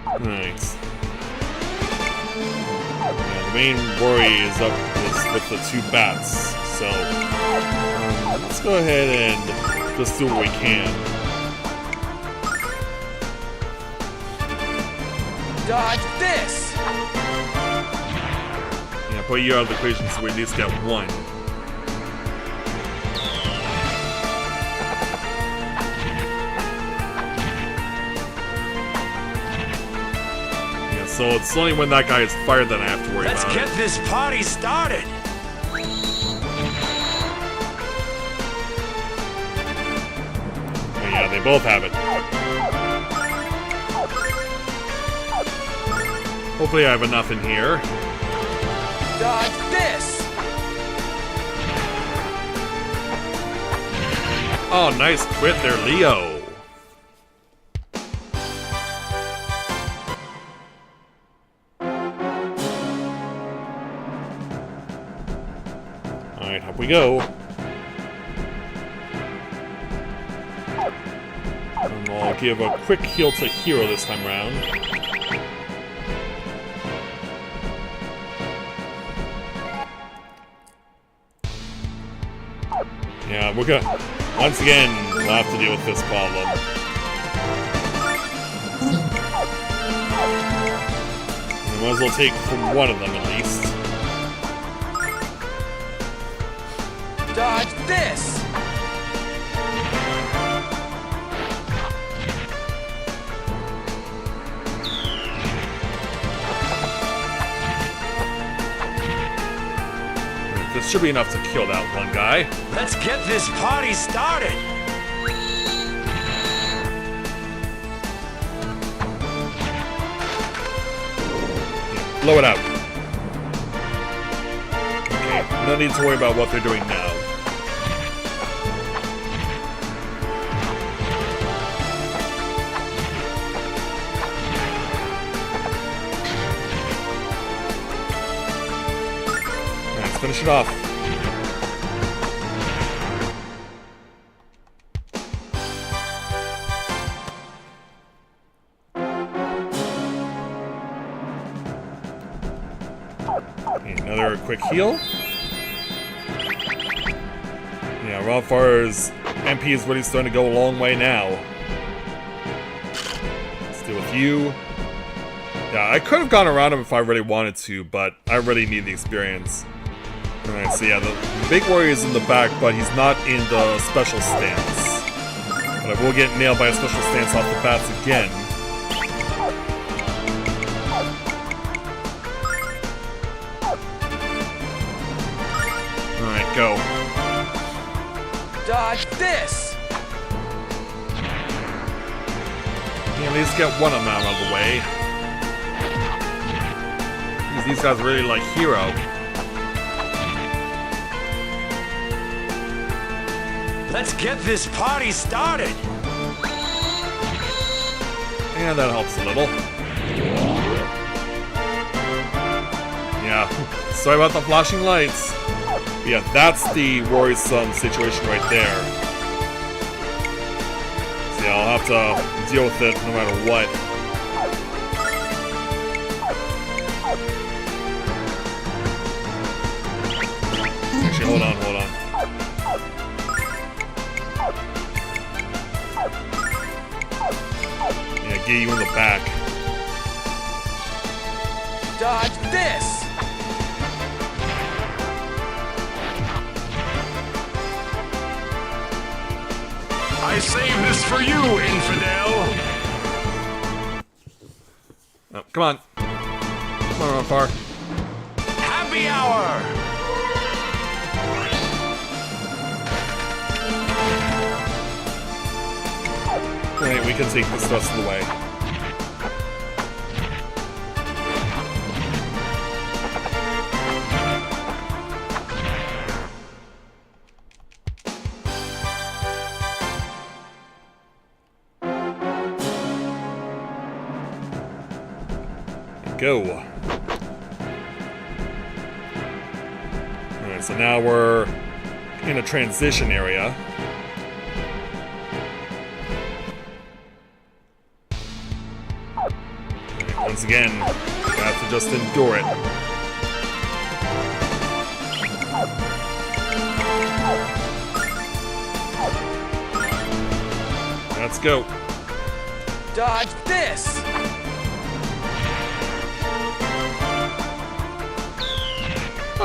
Alright. Yeah, the main worry is with the two bats, so let's go ahead and just do what we can. Dodge this! Yeah, put you out of the equation so we at least get one. Yeah, so it's only when that guy is fired that I have to worry Let's about get it. this party started! Oh, yeah, they both have it. Hopefully I have enough in here. Dodge this! Oh, nice crit there, Leo. Alright, up we go. And I'll give a quick heal to Hero this time around. Yeah, we're gonna... Once again, we'll have to deal with this problem. We might as well take from one of them at least. Dodge this! This should be enough to kill that one guy. Let's get this party started! Blow it out. Okay, no need to worry about what they're doing now. Let's finish it off. Okay, another quick heal. Yeah, Ronfar's MP is really starting to go a long way now. Let's deal with you. Yeah, I could have gone around him if I really wanted to, but I really need the experience. Alright, so yeah, the big warrior is in the back, but he's not in the special stance. But I will get nailed by a special stance off the bats again. Alright, go. Dodge this! Yeah, at least get one of them out of the way. These guys really like Hero. Let's get this party started! And that helps a little. Yeah, sorry about the flashing lights. But yeah, that's the worrisome situation right there. So yeah, I'll have to deal with it no matter what. Actually, hold on. Yeah, get you in the back. Dodge this! I saved this for you, infidel! Oh, come on. Come on, Ronfar. Happy hour! Alright, we can take this rest of the way. Go. Alright, so now we're in a transition area. Alright, once again, we have to just endure it. Let's go. Dodge this!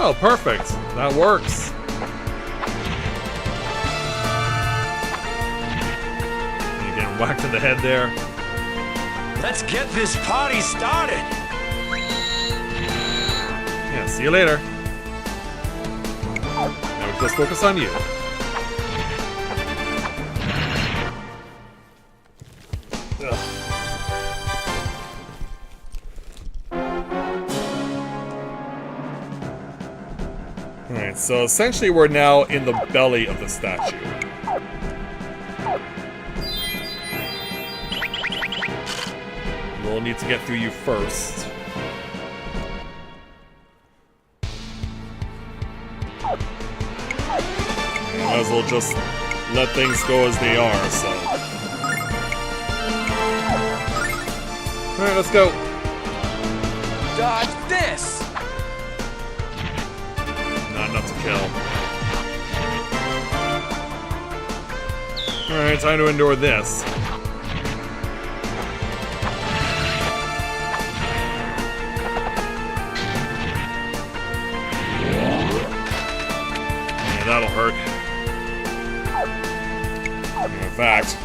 Oh, perfect. That works. You getting whacked in the head there. Let's get this party started! Yeah, see you later. Now we just focus on you. Ugh. Alright, so essentially we're now in the belly of the statue. We'll need to get through you first. And might as well just let things go as they are, so. Alright, let's go. Dodge this! Not enough to kill. Alright, time to endure this. Yeah, that'll hurt. In fact.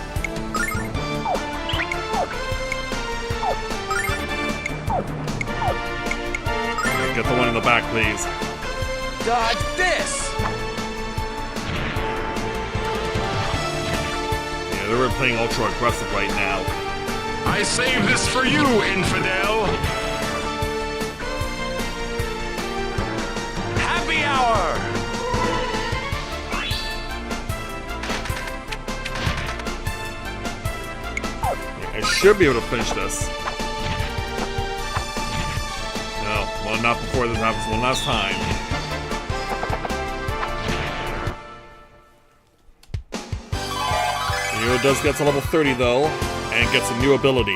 Get the one in the back, please. Dodge this! Yeah, they're playing ultra aggressive right now. I saved this for you, infidel! Happy hour! I should be able to finish this. No, well, not before this happens one last time. Hero does get to level 30 though, and gets a new ability.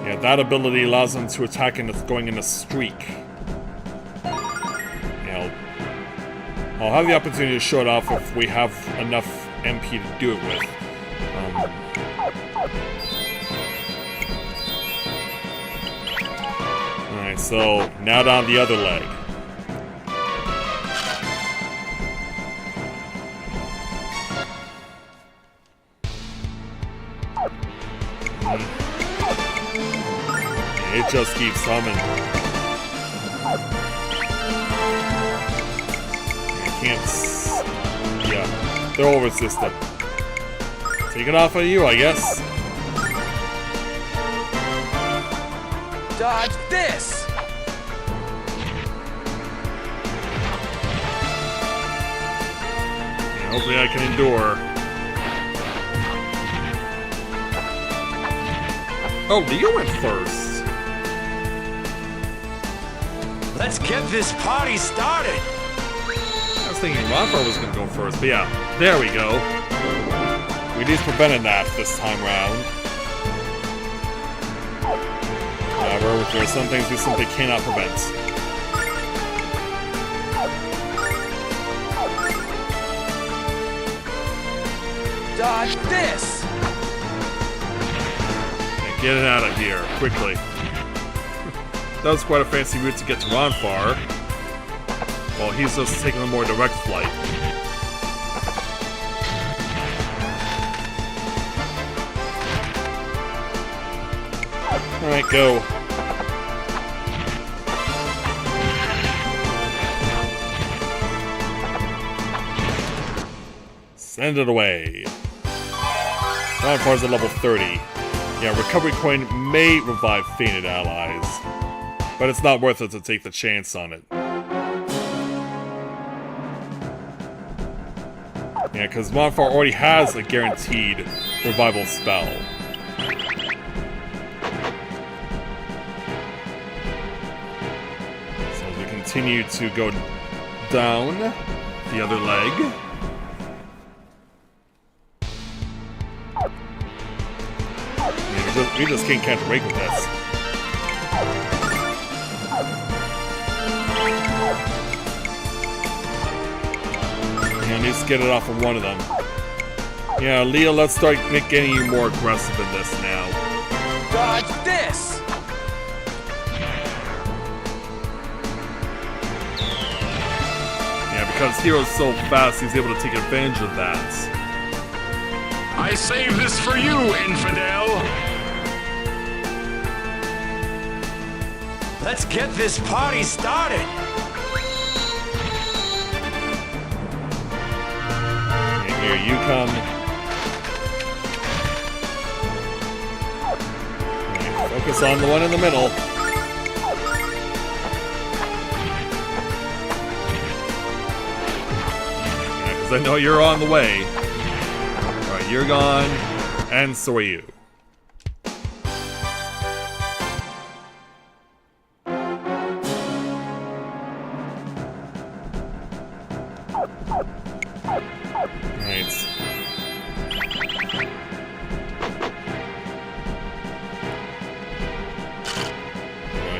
Yeah, that ability allows him to attack going in a streak. Yeah, I'll have the opportunity to show it off if we have enough MP to do it with. Alright, so now down the other leg. It just keeps coming. I can't. Yeah, they're all resistant. Take it off of you, I guess. Dodge this! Yeah, hopefully I can endure. Oh, Leo went first. Let's get this party started! I was thinking Rafa was going to go first, but yeah, there we go. We at least prevented that this time round. However, there are some things we simply cannot prevent. Dodge this! Yeah, get it out of here, quickly. That was quite a fancy route to get to Ronfar. While he's just taking a more direct flight. Alright, go. Send it away. Ronfar's at level 30. Yeah, recovery coin may revive fainted allies, but it's not worth it to take the chance on it. Yeah, because Ronfar already has a guaranteed revival spell. So as we continue to go down the other leg. We just can't catch a break with this. Yeah, I need to get it off of one of them. Yeah, Leo, let's start getting you more aggressive in this now. Dodge this! Yeah, because Hero's so fast, he's able to take advantage of that. I save this for you, infidel! Let's get this party started! And here you come. And focus on the one in the middle. Yeah, because I know you're on the way. Alright, you're gone, and so are you.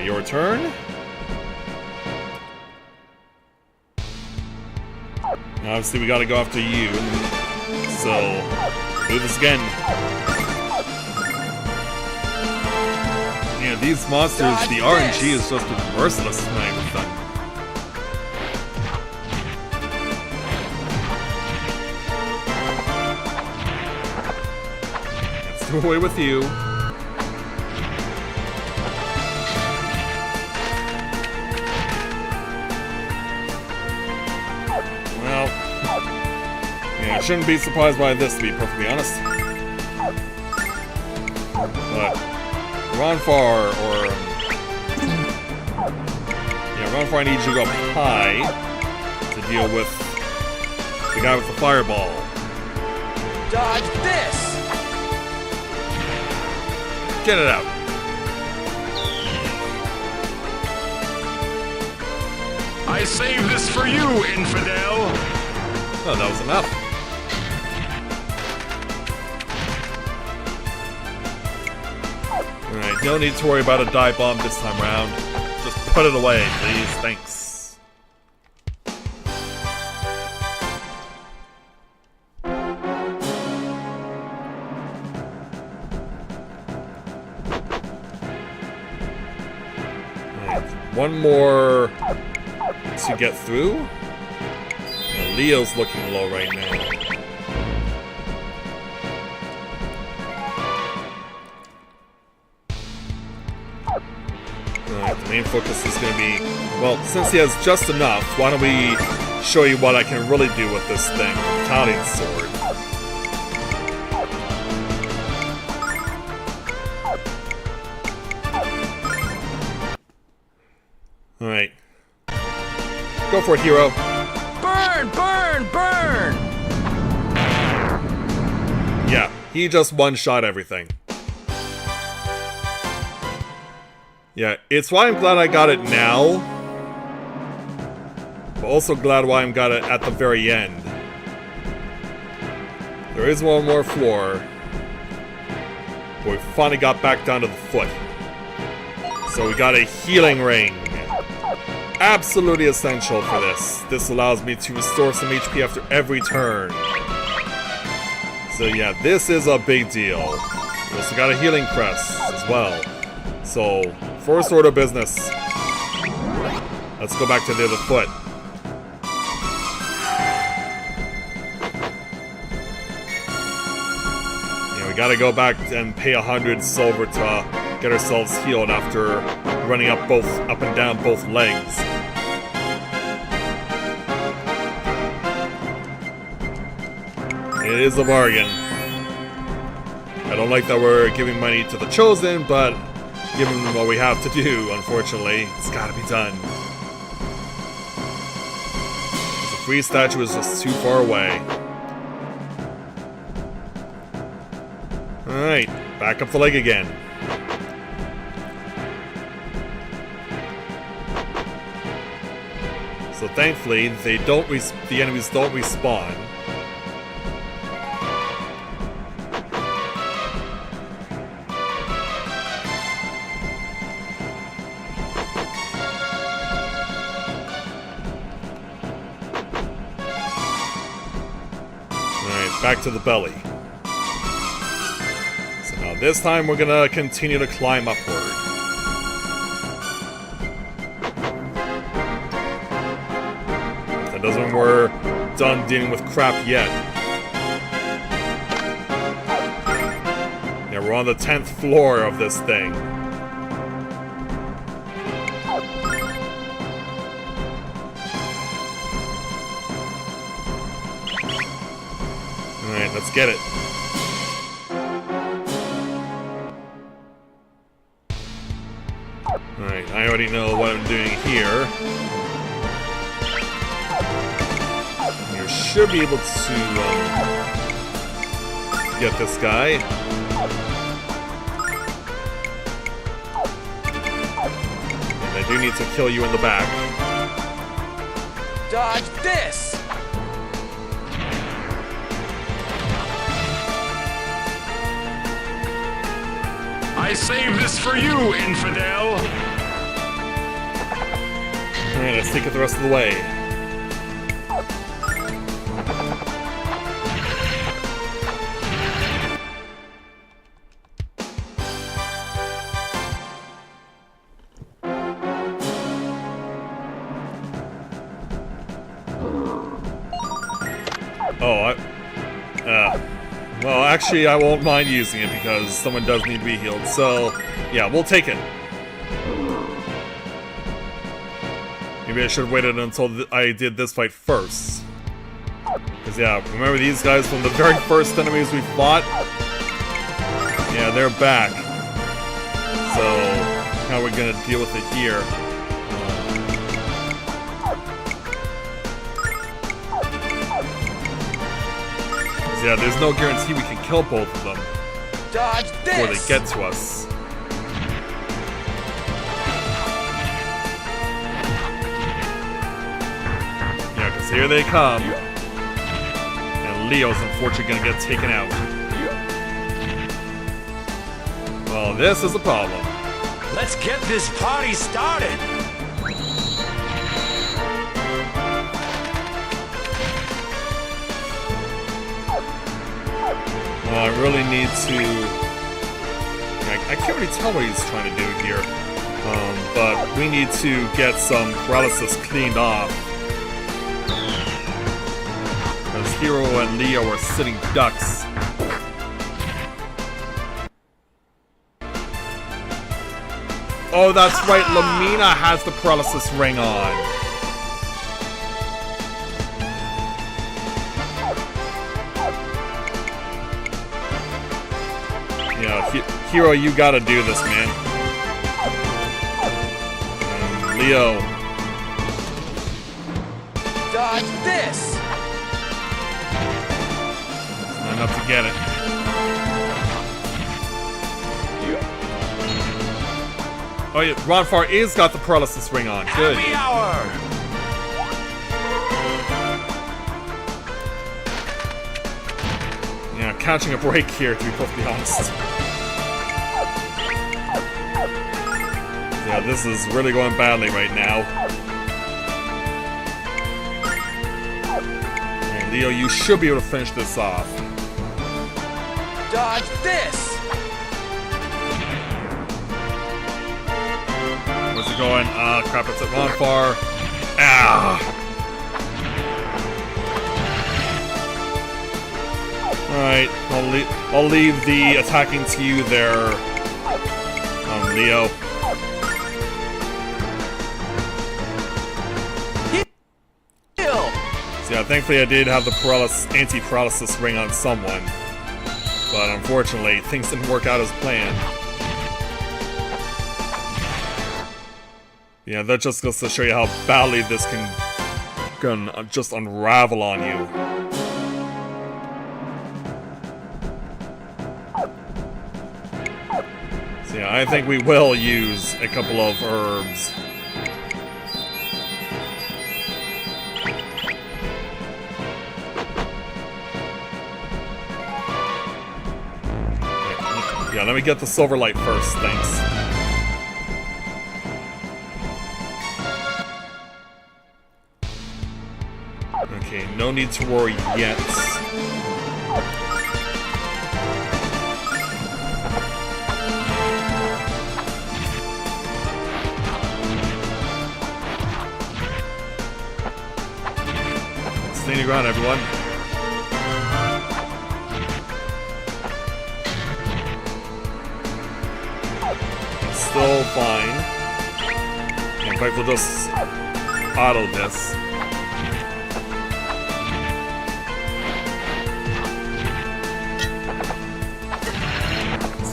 Your turn. Now, obviously, we gotta go after you. So, do this again. Yeah, these monsters, the RNG is just merciless tonight with them. Let's do away with you. I shouldn't be surprised by this, to be perfectly honest. But Ronfar, or yeah, Ronfar needs you to go up high to deal with the guy with the fireball. Dodge this! Get it out. I save this for you, infidel! Oh, that was enough. Alright, no need to worry about a dive bomb this time around. Just put it away, please. Thanks. Alright, one more to get through. And Leo's looking low right now. The main focus is going to be, well, since he has just enough, why don't we show you what I can really do with this thing, the Italian sword. Alright. Go for it, hero. Burn, burn, burn! Yeah, he just one-shot everything. Yeah, it's why I'm glad I got it now, but also glad why I'm got it at the very end. There is one more floor, but we finally got back down to the foot. So we got a healing ring. Absolutely essential for this. This allows me to restore some HP after every turn. So yeah, this is a big deal. We also got a healing crest as well. So, first order of business. Let's go back to the other foot. Yeah, we gotta go back and pay 100 silver to get ourselves healed after running up and down both legs. It is a bargain. I don't like that we're giving money to the Chosen, but given what we have to do, unfortunately, it's gotta be done. The free statue is just too far away. Alright, back up the leg again. So thankfully, the enemies don't respawn. Alright, back to the belly. So now this time we're gonna continue to climb upward. That doesn't mean we're done dealing with crap yet. Yeah, we're on the 10th floor of this thing. Alright, let's get it. Alright, I already know what I'm doing here. You should be able to get this guy. And I do need to kill you in the back. Dodge this! I saved this for you, infidel! Alright, let's take it the rest of the way. Oh, well, actually, I won't mind using it because someone does need to be healed, so yeah, we'll take it. Maybe I should have waited until I did this fight first. Because, yeah, remember these guys from the very first enemies we fought? Yeah, they're back. So, how are we gonna deal with it here? Yeah, there's no guarantee we can kill both of them Dodge this! before they get to us. Yeah, because here they come. And Leo's unfortunately gonna get taken out. Well, this is a problem. Let's get this party started! I really need to... I can't really tell what he's trying to do here. But we need to get some paralysis cleaned off. Because Hero and Leo are sitting ducks. Oh, that's right, Lamina has the paralysis ring on. Yeah, Hero, you gotta do this, man. And Leo. Dodge this! Not enough to get it. Oh yeah, Ronfar is got the paralysis ring on. Good. Happy hour! Yeah, catching a break here, to be perfectly honest. Yeah, this is really going badly right now. And Leo, you should be able to finish this off. Dodge this! Where's it going? Crap, it's at Ronfar. Ah! Alright, I'll leave the attacking to you there, Leo. Kill! So yeah, Yeah, thankfully I did have the anti-paralysis ring on someone. But unfortunately, things didn't work out as planned. Yeah, that just goes to show you how badly this can just unravel on you. So yeah, I think we will use a couple of herbs. Yeah, let me get the silver light first, thanks. Okay, no need to worry yet. Stay your ground, everyone. Still fine. In fact, we'll just auto this.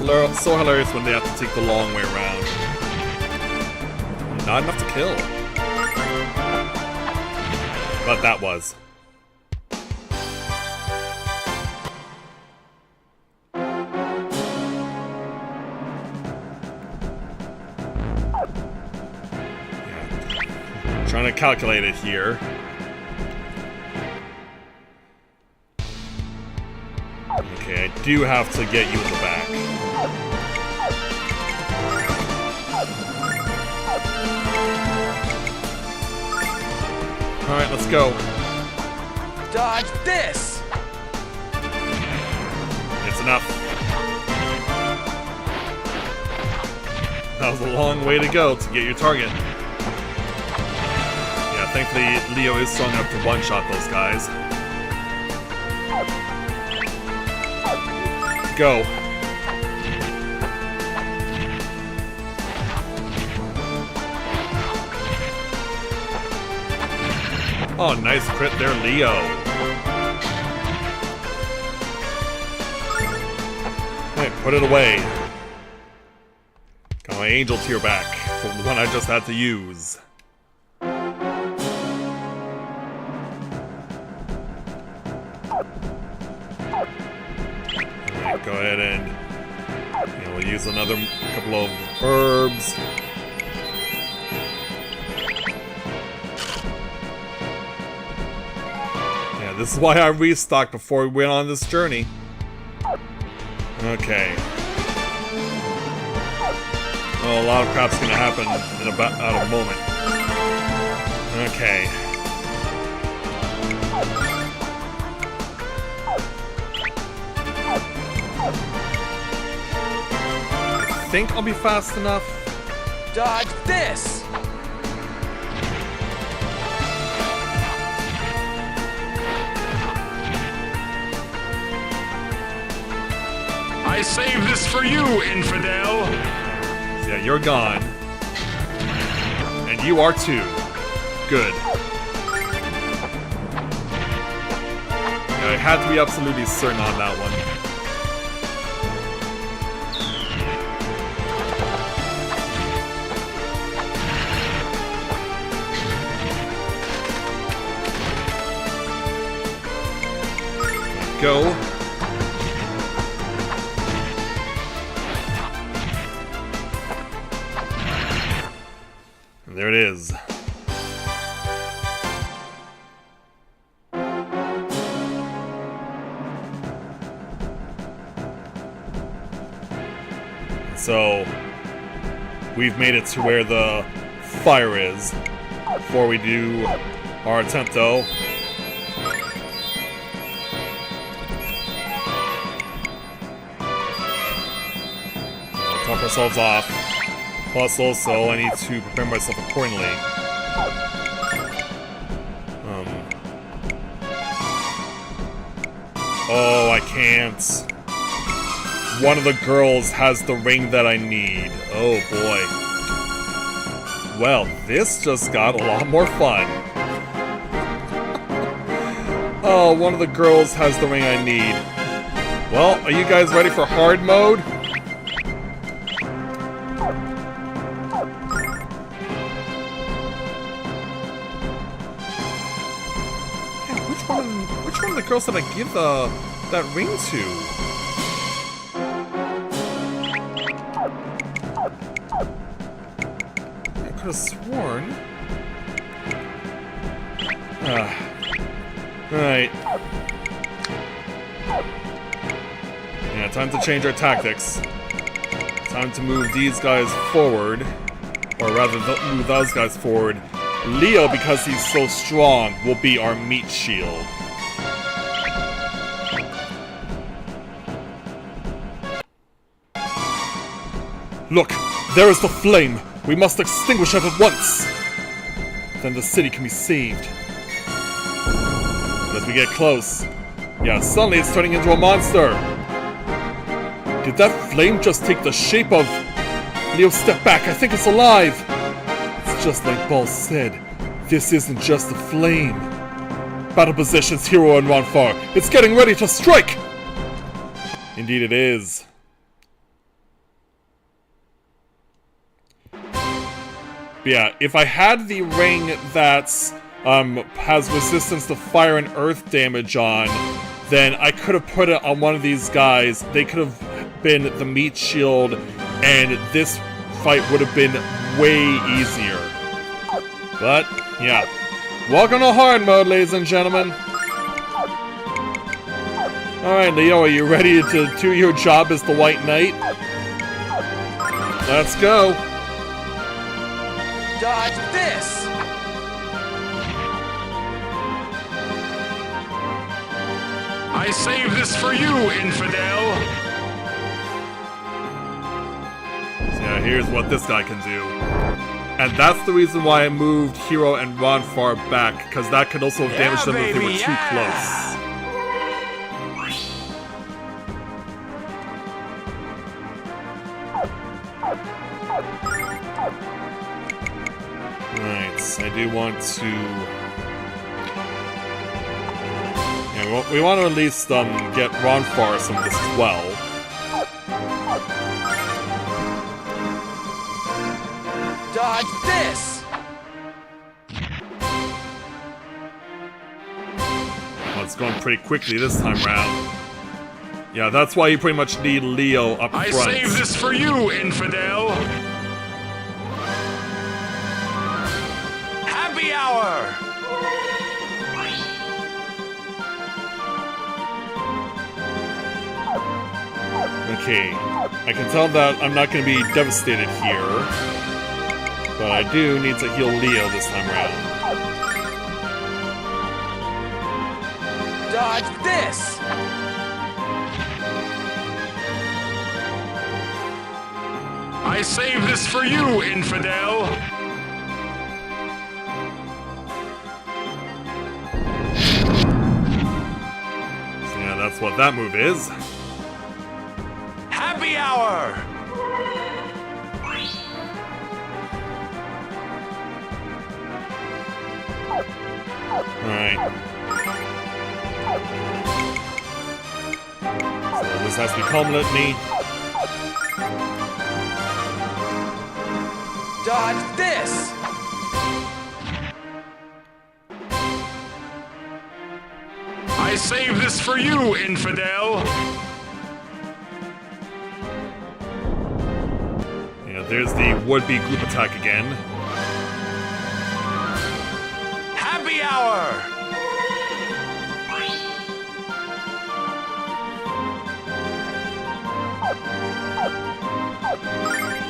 It's so hilarious when they have to take the long way around. Not enough to kill. But that was. Trying to calculate it here. Okay, I do have to get you in the back. Alright, let's go. Dodge this! It's enough. That was a long way to go to get your target. Thankfully, Leo is strong enough to one-shot those guys. Go. Oh, nice crit there, Leo. Hey, put it away. Got my angel tear back from the one I just had to use. Go ahead and we'll use another couple of herbs. Yeah, this is why I restocked before we went on this journey. Okay. Well, a lot of crap's gonna happen in about a moment. Okay. I think I'll be fast enough. Dodge this! I saved this for you, infidel! So yeah, you're gone. And you are too. Good. Yeah, I had to be absolutely certain on that one. Go. And there it is. So, we've made it to where the fire is. Before we do our attempt, though, top ourselves off. Plus, also, I need to prepare myself accordingly. Oh, I can't. One of the girls has the ring that I need. Oh boy. Well, this just got a lot more fun. Oh, one of the girls has the ring I need. Well, are you guys ready for hard mode? Yeah, which one of the girls did I give that ring to? I could have sworn. Alright. Yeah, time to change our tactics. Time to move these guys forward. Or rather, move those guys forward. Leo, because he's so strong, will be our meat shield. Look! There is the flame! We must extinguish it at once! Then the city can be saved. But as we get close... Yeah, suddenly it's turning into a monster! Did that flame just take the shape of... Leo, step back, I think it's alive! It's just like Ball said. This isn't just a flame. Battle positions, Hero and Ronfar. It's getting ready to strike! Indeed it is. But yeah, if I had the ring that's has resistance to fire and earth damage on, then I could have put it on one of these guys. They could have been the meat shield, and this fight would have been way easier. But, yeah. Welcome to hard mode, ladies and gentlemen. Alright, Leo, are you ready to do your job as the White Knight? Let's go. Dodge this! I saved this for you, infidel! So yeah, here's what this guy can do. And that's the reason why I moved Hero and Ronfar back, because that could also have damaged them if they were too close. Right, I do want to... Yeah, we want to at least get Ronfar some of this as well. Dodge this! Well, it's going pretty quickly this time round. Yeah, that's why you pretty much need Leo up front. I saved this for you, infidel! Happy hour! Okay, I can tell that I'm not going to be devastated here, but I do need to heal Leo this time around. Dodge this! I saved this for you, infidel! So yeah, that's what that move is. Happy hour! Alright. So this has to be Culminate. Dodge this! I saved this for you, infidel! Yeah, there's the would-be group attack again. Happy hour!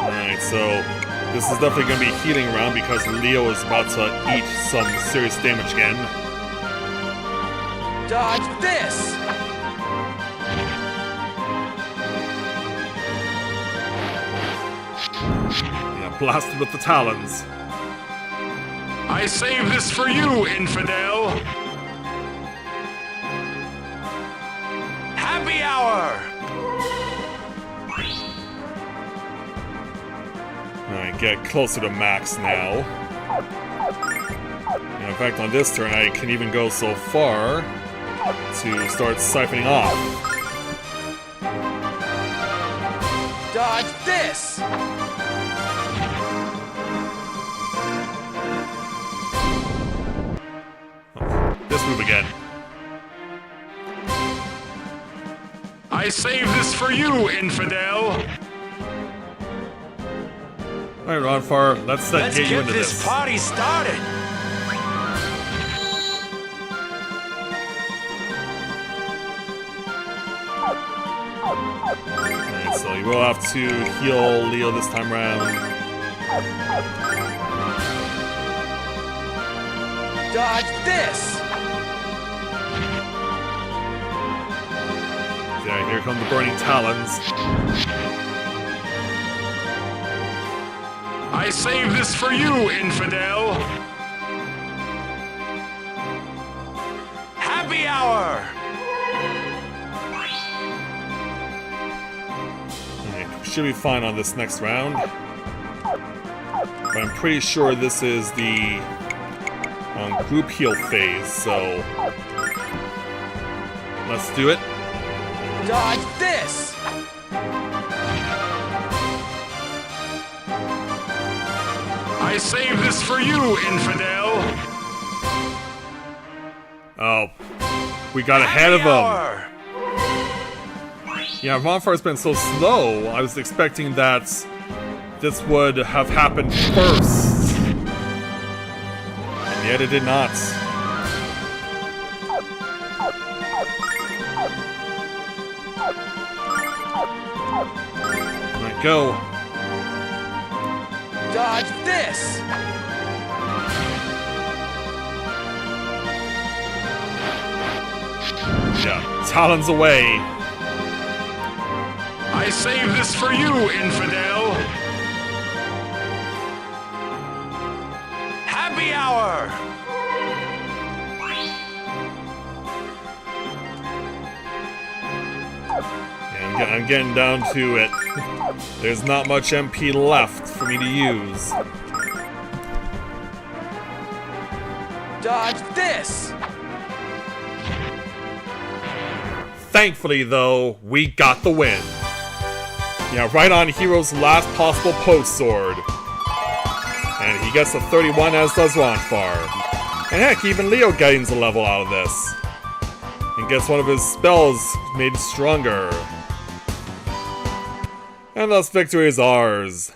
Alright, so this is definitely going to be a healing round because Leo is about to eat some serious damage again. Dodge this! Yeah, blasted with the talons. I saved this for you, infidel! Happy hour! Alright, get closer to max now. And in fact, on this turn, I can even go so far to start siphoning off. Dodge this! This move again. I saved this for you, infidel. Alright, Ronfar, let's Let's get you get into this this. party started! Alright, so you will have to heal Leo this time around. Dodge this! Yeah, here come the burning talons. I saved this for you, infidel. Happy hour! Alright, should be fine on this next round. But I'm pretty sure this is the group heal phase, so let's do it. Dodge this! I saved this for you, infidel. Oh, we got ahead of Happy him. hour! Yeah, Ronfar's been so slow, I was expecting that this would have happened first. And yet it did not. Alright, go. Dodge this! Yeah, talons away. I saved this for you, infidel. Happy hour! Yeah, I'm getting down to it. There's not much MP left for me to use. Dodge this! Thankfully, though, we got the win. Yeah, right on Hero's last possible post sword. And he gets a 31, as does Ronfar. And heck, even Leo gains a level out of this. And gets one of his spells made stronger. And thus victory is ours.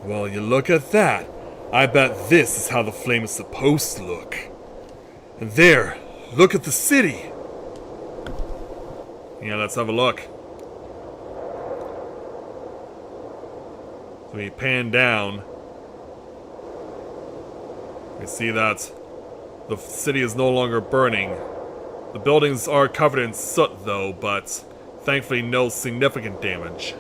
Well, you look at that. I bet this is how the flame is supposed to look. And there, look at the city. Yeah, let's have a look. So we pan down. We see that the city is no longer burning. The buildings are covered in soot though, but thankfully no significant damage.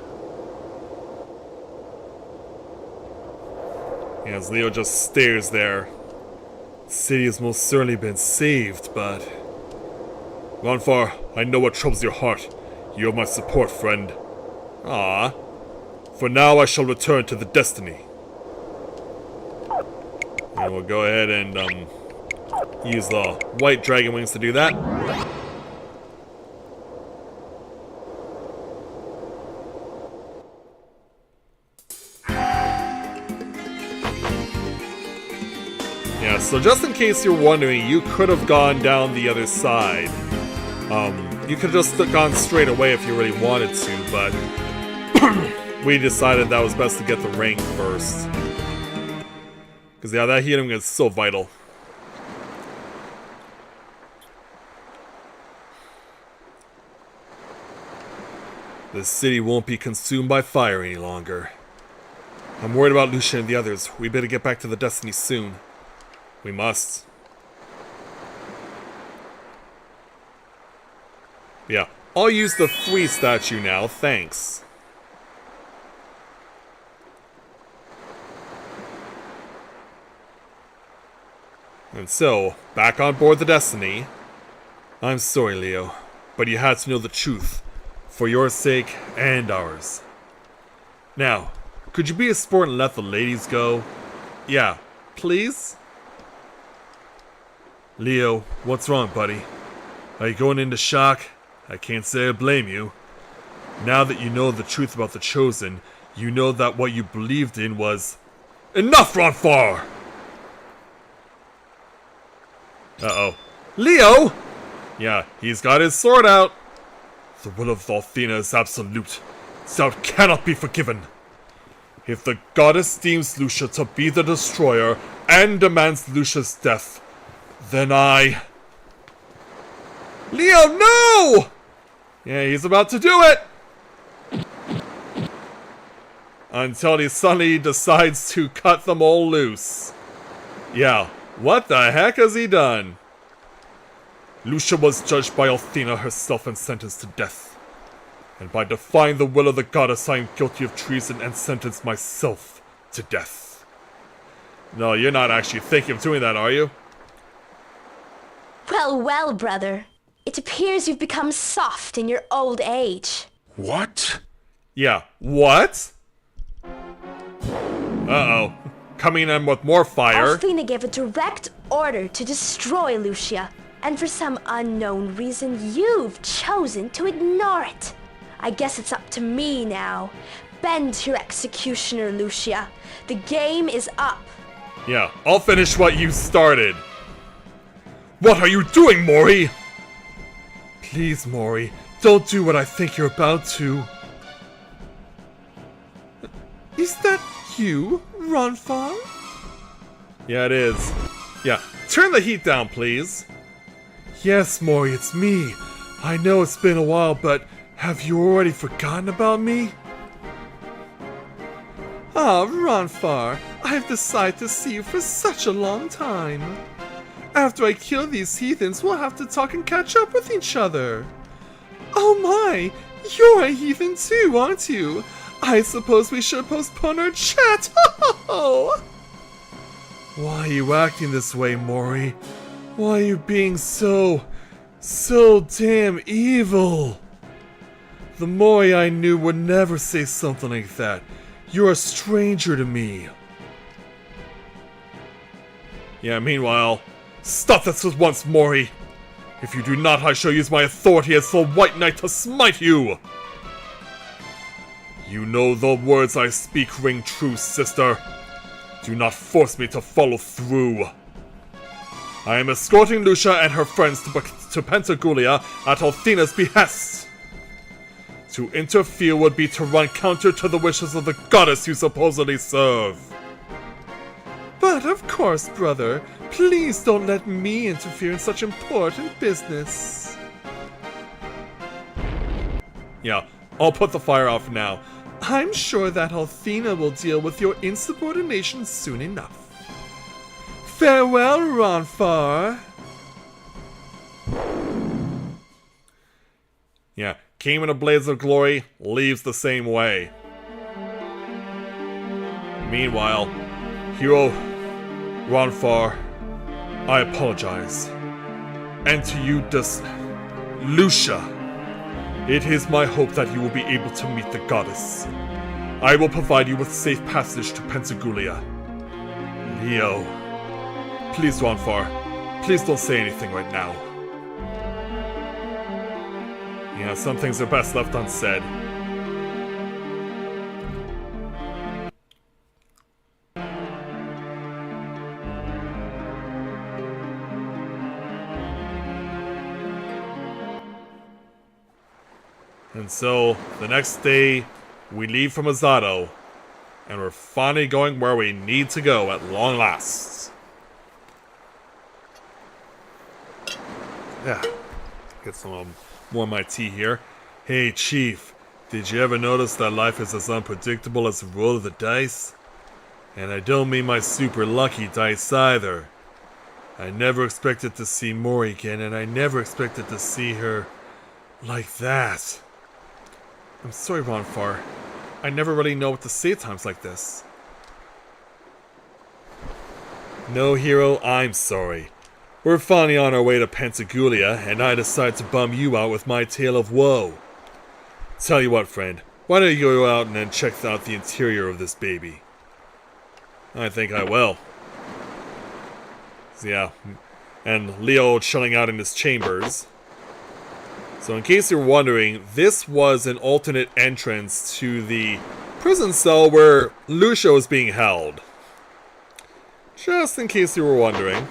As Leo just stares there. The city has most certainly been saved, but... Ronfar, I know what troubles your heart. You have my support, friend. Ah. For now I shall return to the Destiny. And we'll go ahead and use the white dragon wings to do that. Yeah, so just in case you're wondering, you could have gone down the other side. You could have just gone straight away if you really wanted to, but we decided that was best to get the ring first. Because yeah, that healing is so vital. The city won't be consumed by fire any longer. I'm worried about Lucian and the others. We better get back to the Destiny soon. We must. Yeah, I'll use the free statue now, thanks. And so, back on board the Destiny. I'm sorry, Leo, but you had to know the truth. For your sake and ours. Now, could you be a sport and let the ladies go? Yeah, please? Leo, what's wrong, buddy? Are you going into shock? I can't say I blame you. Now that you know the truth about the Chosen, you know that what you believed in was... Enough, Ronfar! Uh-oh. Leo! Yeah, he's got his sword out. The will of Athena is absolute. Doubt cannot be forgiven. If the goddess deems Lucia to be the destroyer and demands Lucia's death, then I... Leo, no! Yeah, he's about to do it! Until he suddenly decides to cut them all loose. Yeah, what the heck has he done? Lucia was judged by Athena herself and sentenced to death. And by defying the will of the goddess, I am guilty of treason and sentenced myself to death. No, you're not actually thinking of doing that, are you? Well, well, brother. It appears you've become soft in your old age. What? Yeah, what? Uh-oh. Coming in with more fire. Athena gave a direct order to destroy Lucia, and for some unknown reason, you've chosen to ignore it. I guess it's up to me now. Bend to your executioner, Lucia. The game is up. Yeah, I'll finish what you started. What are you doing, Mori? Please, Mori, don't do what I think you're about to. Is that you, Ronfar? Yeah, it is. Yeah, turn the heat down, please. Yes, Mori, it's me. I know it's been a while, but have you already forgotten about me? Ah, Ronfar, I've decided to see you for such a long time. After I kill these heathens, we'll have to talk and catch up with each other. Oh my, you're a heathen too, aren't you? I suppose we should postpone our chat. Why are you acting this way, Mori? Why are you being so damn evil? The Mori I knew would never say something like that. You're a stranger to me. Yeah, meanwhile... Stop this at once, Mori! If you do not, I shall use my authority as the White Knight to smite you! You know the words I speak ring true, sister. Do not force me to follow through. I am escorting Lucia and her friends to Pentagulia at Athena's behest. To interfere would be to run counter to the wishes of the goddess you supposedly serve. But of course, brother, please don't let me interfere in such important business. Yeah, I'll put the fire out for now. I'm sure that Athena will deal with your insubordination soon enough. Farewell, Ronfar. Yeah, came in a blaze of glory, leaves the same way. Meanwhile, Hero Ronfar, I apologize. And to you, Lucia, it is my hope that you will be able to meet the goddess. I will provide you with safe passage to Pentagulia. Leo, please, Ronfar, please don't say anything right now. Yeah, some things are best left unsaid. And so, the next day, we leave from Azato, and we're finally going where we need to go at long last. Yeah, get some more of my tea here. Hey, Chief, did you ever notice that life is as unpredictable as the roll of the dice? And I don't mean my super lucky dice either. I never expected to see Mori again, and I never expected to see her like that. I'm sorry, Ronfar. I never really know what to say at times like this. No, Hero, I'm sorry. We're finally on our way to Pentagulia, and I decide to bum you out with my tale of woe. Tell you what, friend, why don't you go out and then check out the interior of this baby? I think I will. So yeah, And Leo chilling out in his chambers. So in case you're wondering, this was an alternate entrance to the prison cell where Lucia was being held. Just in case you were wondering.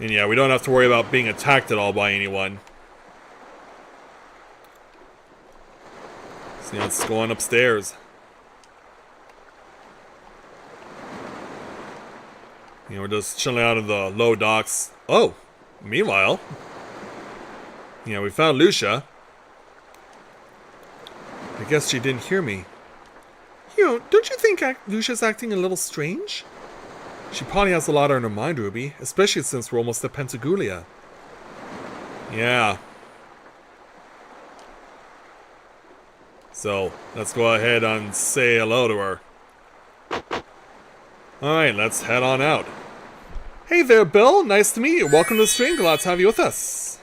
And yeah, we don't have to worry about being attacked at all by anyone. So yeah, let's go on upstairs. You know, we're just chilling out in the low docks. Oh! Meanwhile, you know, we found Lucia. I guess she didn't hear me. You know, don't you think Lucia's acting a little strange? She probably has a lot on her mind, Ruby, especially since we're almost at Pentaguglia. Yeah. So, let's go ahead and say hello to her. Alright, let's head on out. Hey there, Bill. Nice to meet you. Welcome to the stream. Glad to have you with us.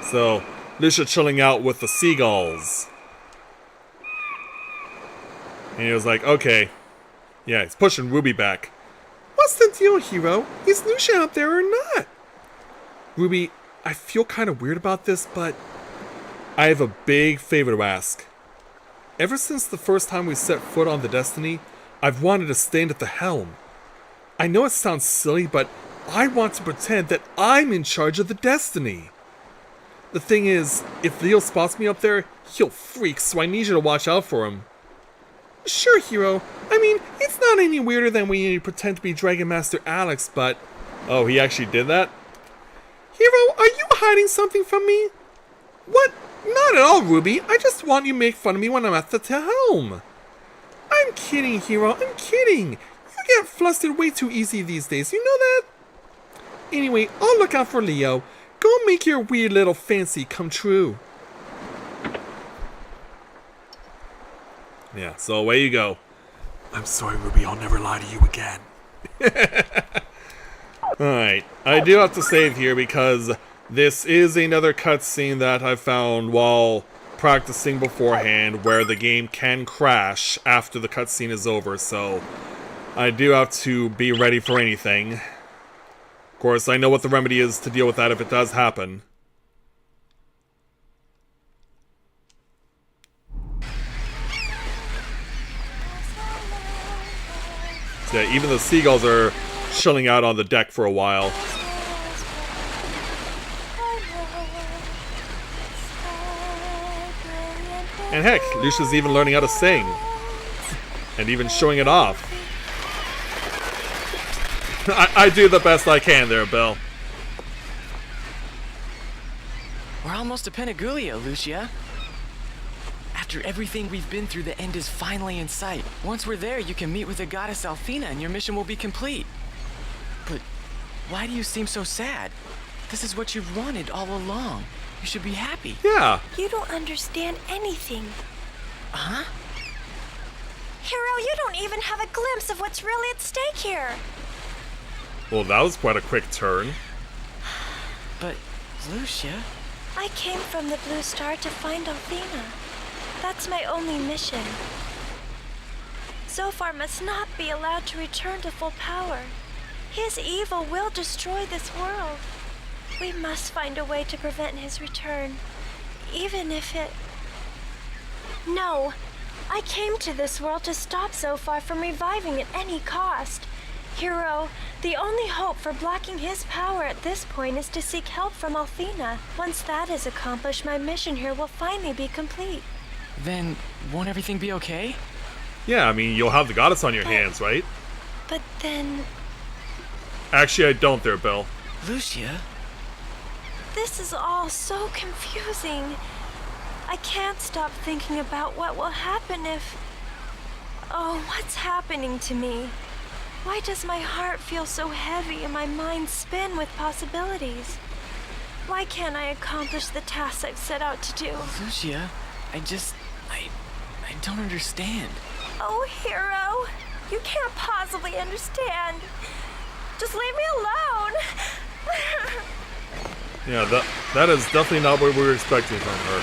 So, Lucia chilling out with the seagulls. And he was like, okay. Yeah, he's pushing Ruby back. What's the deal, Hero? Is Lucia out there or not? Ruby, I feel kind of weird about this, but I have a big favor to ask. Ever since the first time we set foot on the Destiny, I've wanted to stand at the helm. I know it sounds silly, but I want to pretend that I'm in charge of the Destiny. The thing is, if Leo spots me up there, he'll freak, so I need you to watch out for him. Sure, Hero. I mean, it's not any weirder than when you pretend to be Dragon Master Alex, but... Oh, he actually did that? Hero, are you hiding something from me? What? Not at all, Ruby. I just want you to make fun of me when I'm at the helm. I'm kidding, Hero. I'm kidding. You get flustered way too easy these days. You know that? Anyway, I'll look out for Leo. Go make your weird little fancy come true. Yeah, so away you go. I'm sorry, Ruby. I'll never lie to you again. Alright, I do have to save here because this is another cutscene that I found while practicing beforehand where the game can crash after the cutscene is over, so I do have to be ready for anything. Of course, I know what the remedy is to deal with that if it does happen. So yeah, even the seagulls are chilling out on the deck for a while. And heck, Lucia's even learning how to sing. And even showing it off. I do the best I can there, Bill. We're almost to Pentaguglia, Lucia. After everything we've been through, the end is finally in sight. Once we're there, you can meet with the goddess Alfina and your mission will be complete. But why do you seem so sad? This is what you've wanted all along. You should be happy. Yeah. You don't understand anything. Huh? Hero, you don't even have a glimpse of what's really at stake here. Well, that was quite a quick turn. But, Lucia... I came from the Blue Star to find Alfina. That's my only mission. Zophar must not be allowed to return to full power. His evil will destroy this world. We must find a way to prevent his return, even if it... No! I came to this world to stop Zophar from reviving at any cost. Hero, the only hope for blocking his power at this point is to seek help from Alfina. Once that is accomplished, my mission here will finally be complete. Then, won't everything be okay? Yeah, I mean, you'll have the goddess on your hands, right? But then... Actually, I don't there, Bill. Lucia? This is all so confusing. I can't stop thinking about what will happen if... Oh, what's happening to me? Why does my heart feel so heavy and my mind spin with possibilities? Why can't I accomplish the tasks I've set out to do? Lucia, I don't understand. Oh, Hero, you can't possibly understand. Just leave me alone. Yeah, that is definitely not what we were expecting from her.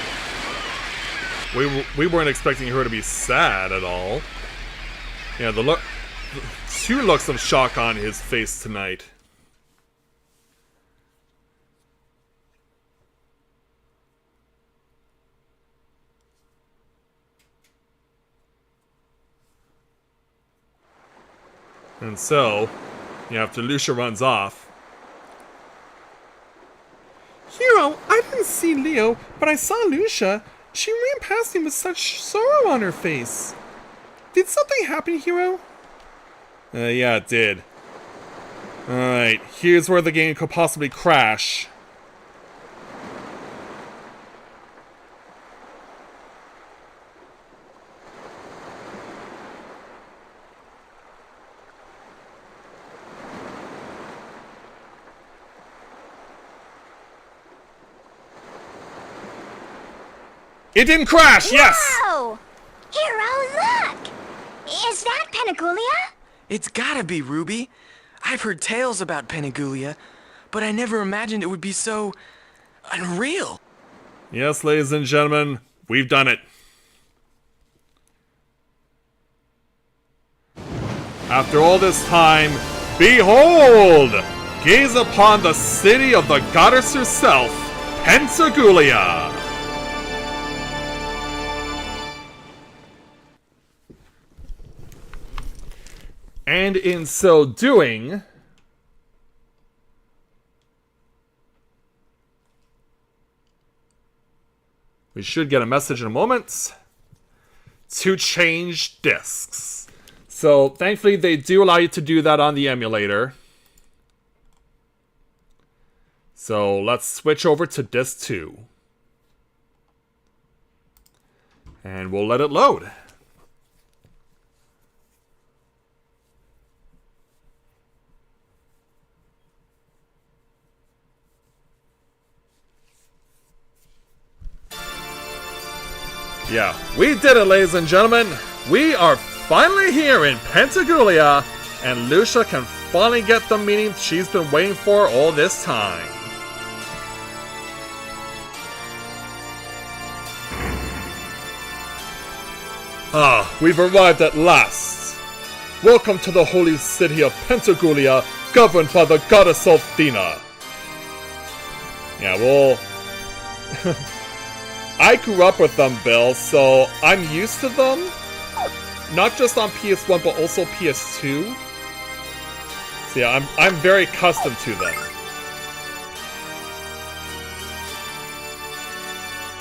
We weren't expecting her to be sad at all. Yeah, the two looks of shock on his face tonight. And so, after Lucia runs off. Hero, I didn't see Leo, but I saw Lucia. She ran past him with such sorrow on her face. Did something happen, Hero? Yeah, it did. Alright, here's where the game could possibly crash. It didn't crash, yes! Whoa! Hero, look! Is that Penigulia? It's gotta be, Ruby. I've heard tales about Penigulia, but I never imagined it would be so unreal. Yes, ladies and gentlemen, we've done it. After all this time, behold! Gaze upon the city of the goddess herself, Penigulia! And in so doing, we should get a message in a moment to change discs. So thankfully they do allow you to do that on the emulator. So let's switch over to disc 2. And we'll let it load. Yeah, we did it, ladies and gentlemen. We are finally here in Penigulia, and Lucia can finally get the meeting she's been waiting for all this time. Ah, we've arrived at last. Welcome to the holy city of Penigulia, governed by the goddess Athena. Yeah, well... I grew up with them, Bill, so I'm used to them. Not just on PS1, but also PS2. So yeah, I'm very accustomed to them.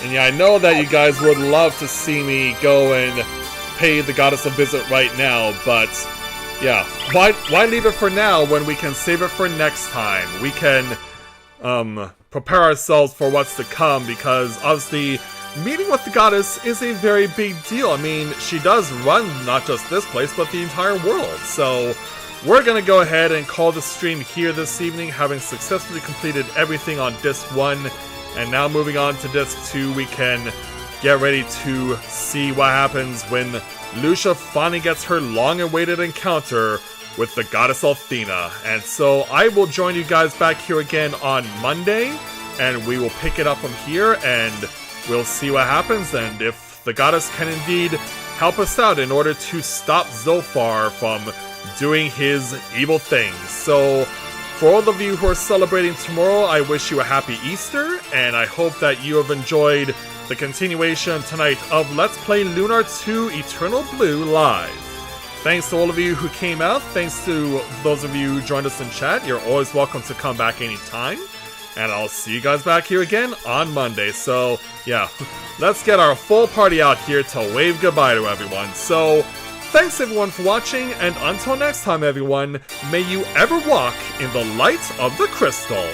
And yeah, I know that you guys would love to see me go and pay the goddess a visit right now, but yeah, why leave it for now when we can save it for next time? We can prepare ourselves for what's to come, because obviously meeting with the goddess is a very big deal. I mean, she does run not just this place, but the entire world. So we're gonna go ahead and call the stream here this evening, having successfully completed everything on disc 1. And now moving on to disc 2, we can get ready to see what happens when Lucia finally gets her long-awaited encounter with the goddess Athena. And so I will join you guys back here again on Monday, and we will pick it up from here, and we'll see what happens, and if the goddess can indeed help us out in order to stop Zophar from doing his evil things. So, for all of you who are celebrating tomorrow, I wish you a happy Easter, and I hope that you have enjoyed the continuation tonight of Let's Play Lunar 2 Eternal Blue Live. Thanks to all of you who came out. Thanks to those of you who joined us in chat. You're always welcome to come back anytime. And I'll see you guys back here again on Monday. So, yeah, let's get our full party out here to wave goodbye to everyone. So, thanks everyone for watching, and until next time everyone, may you ever walk in the light of the crystal.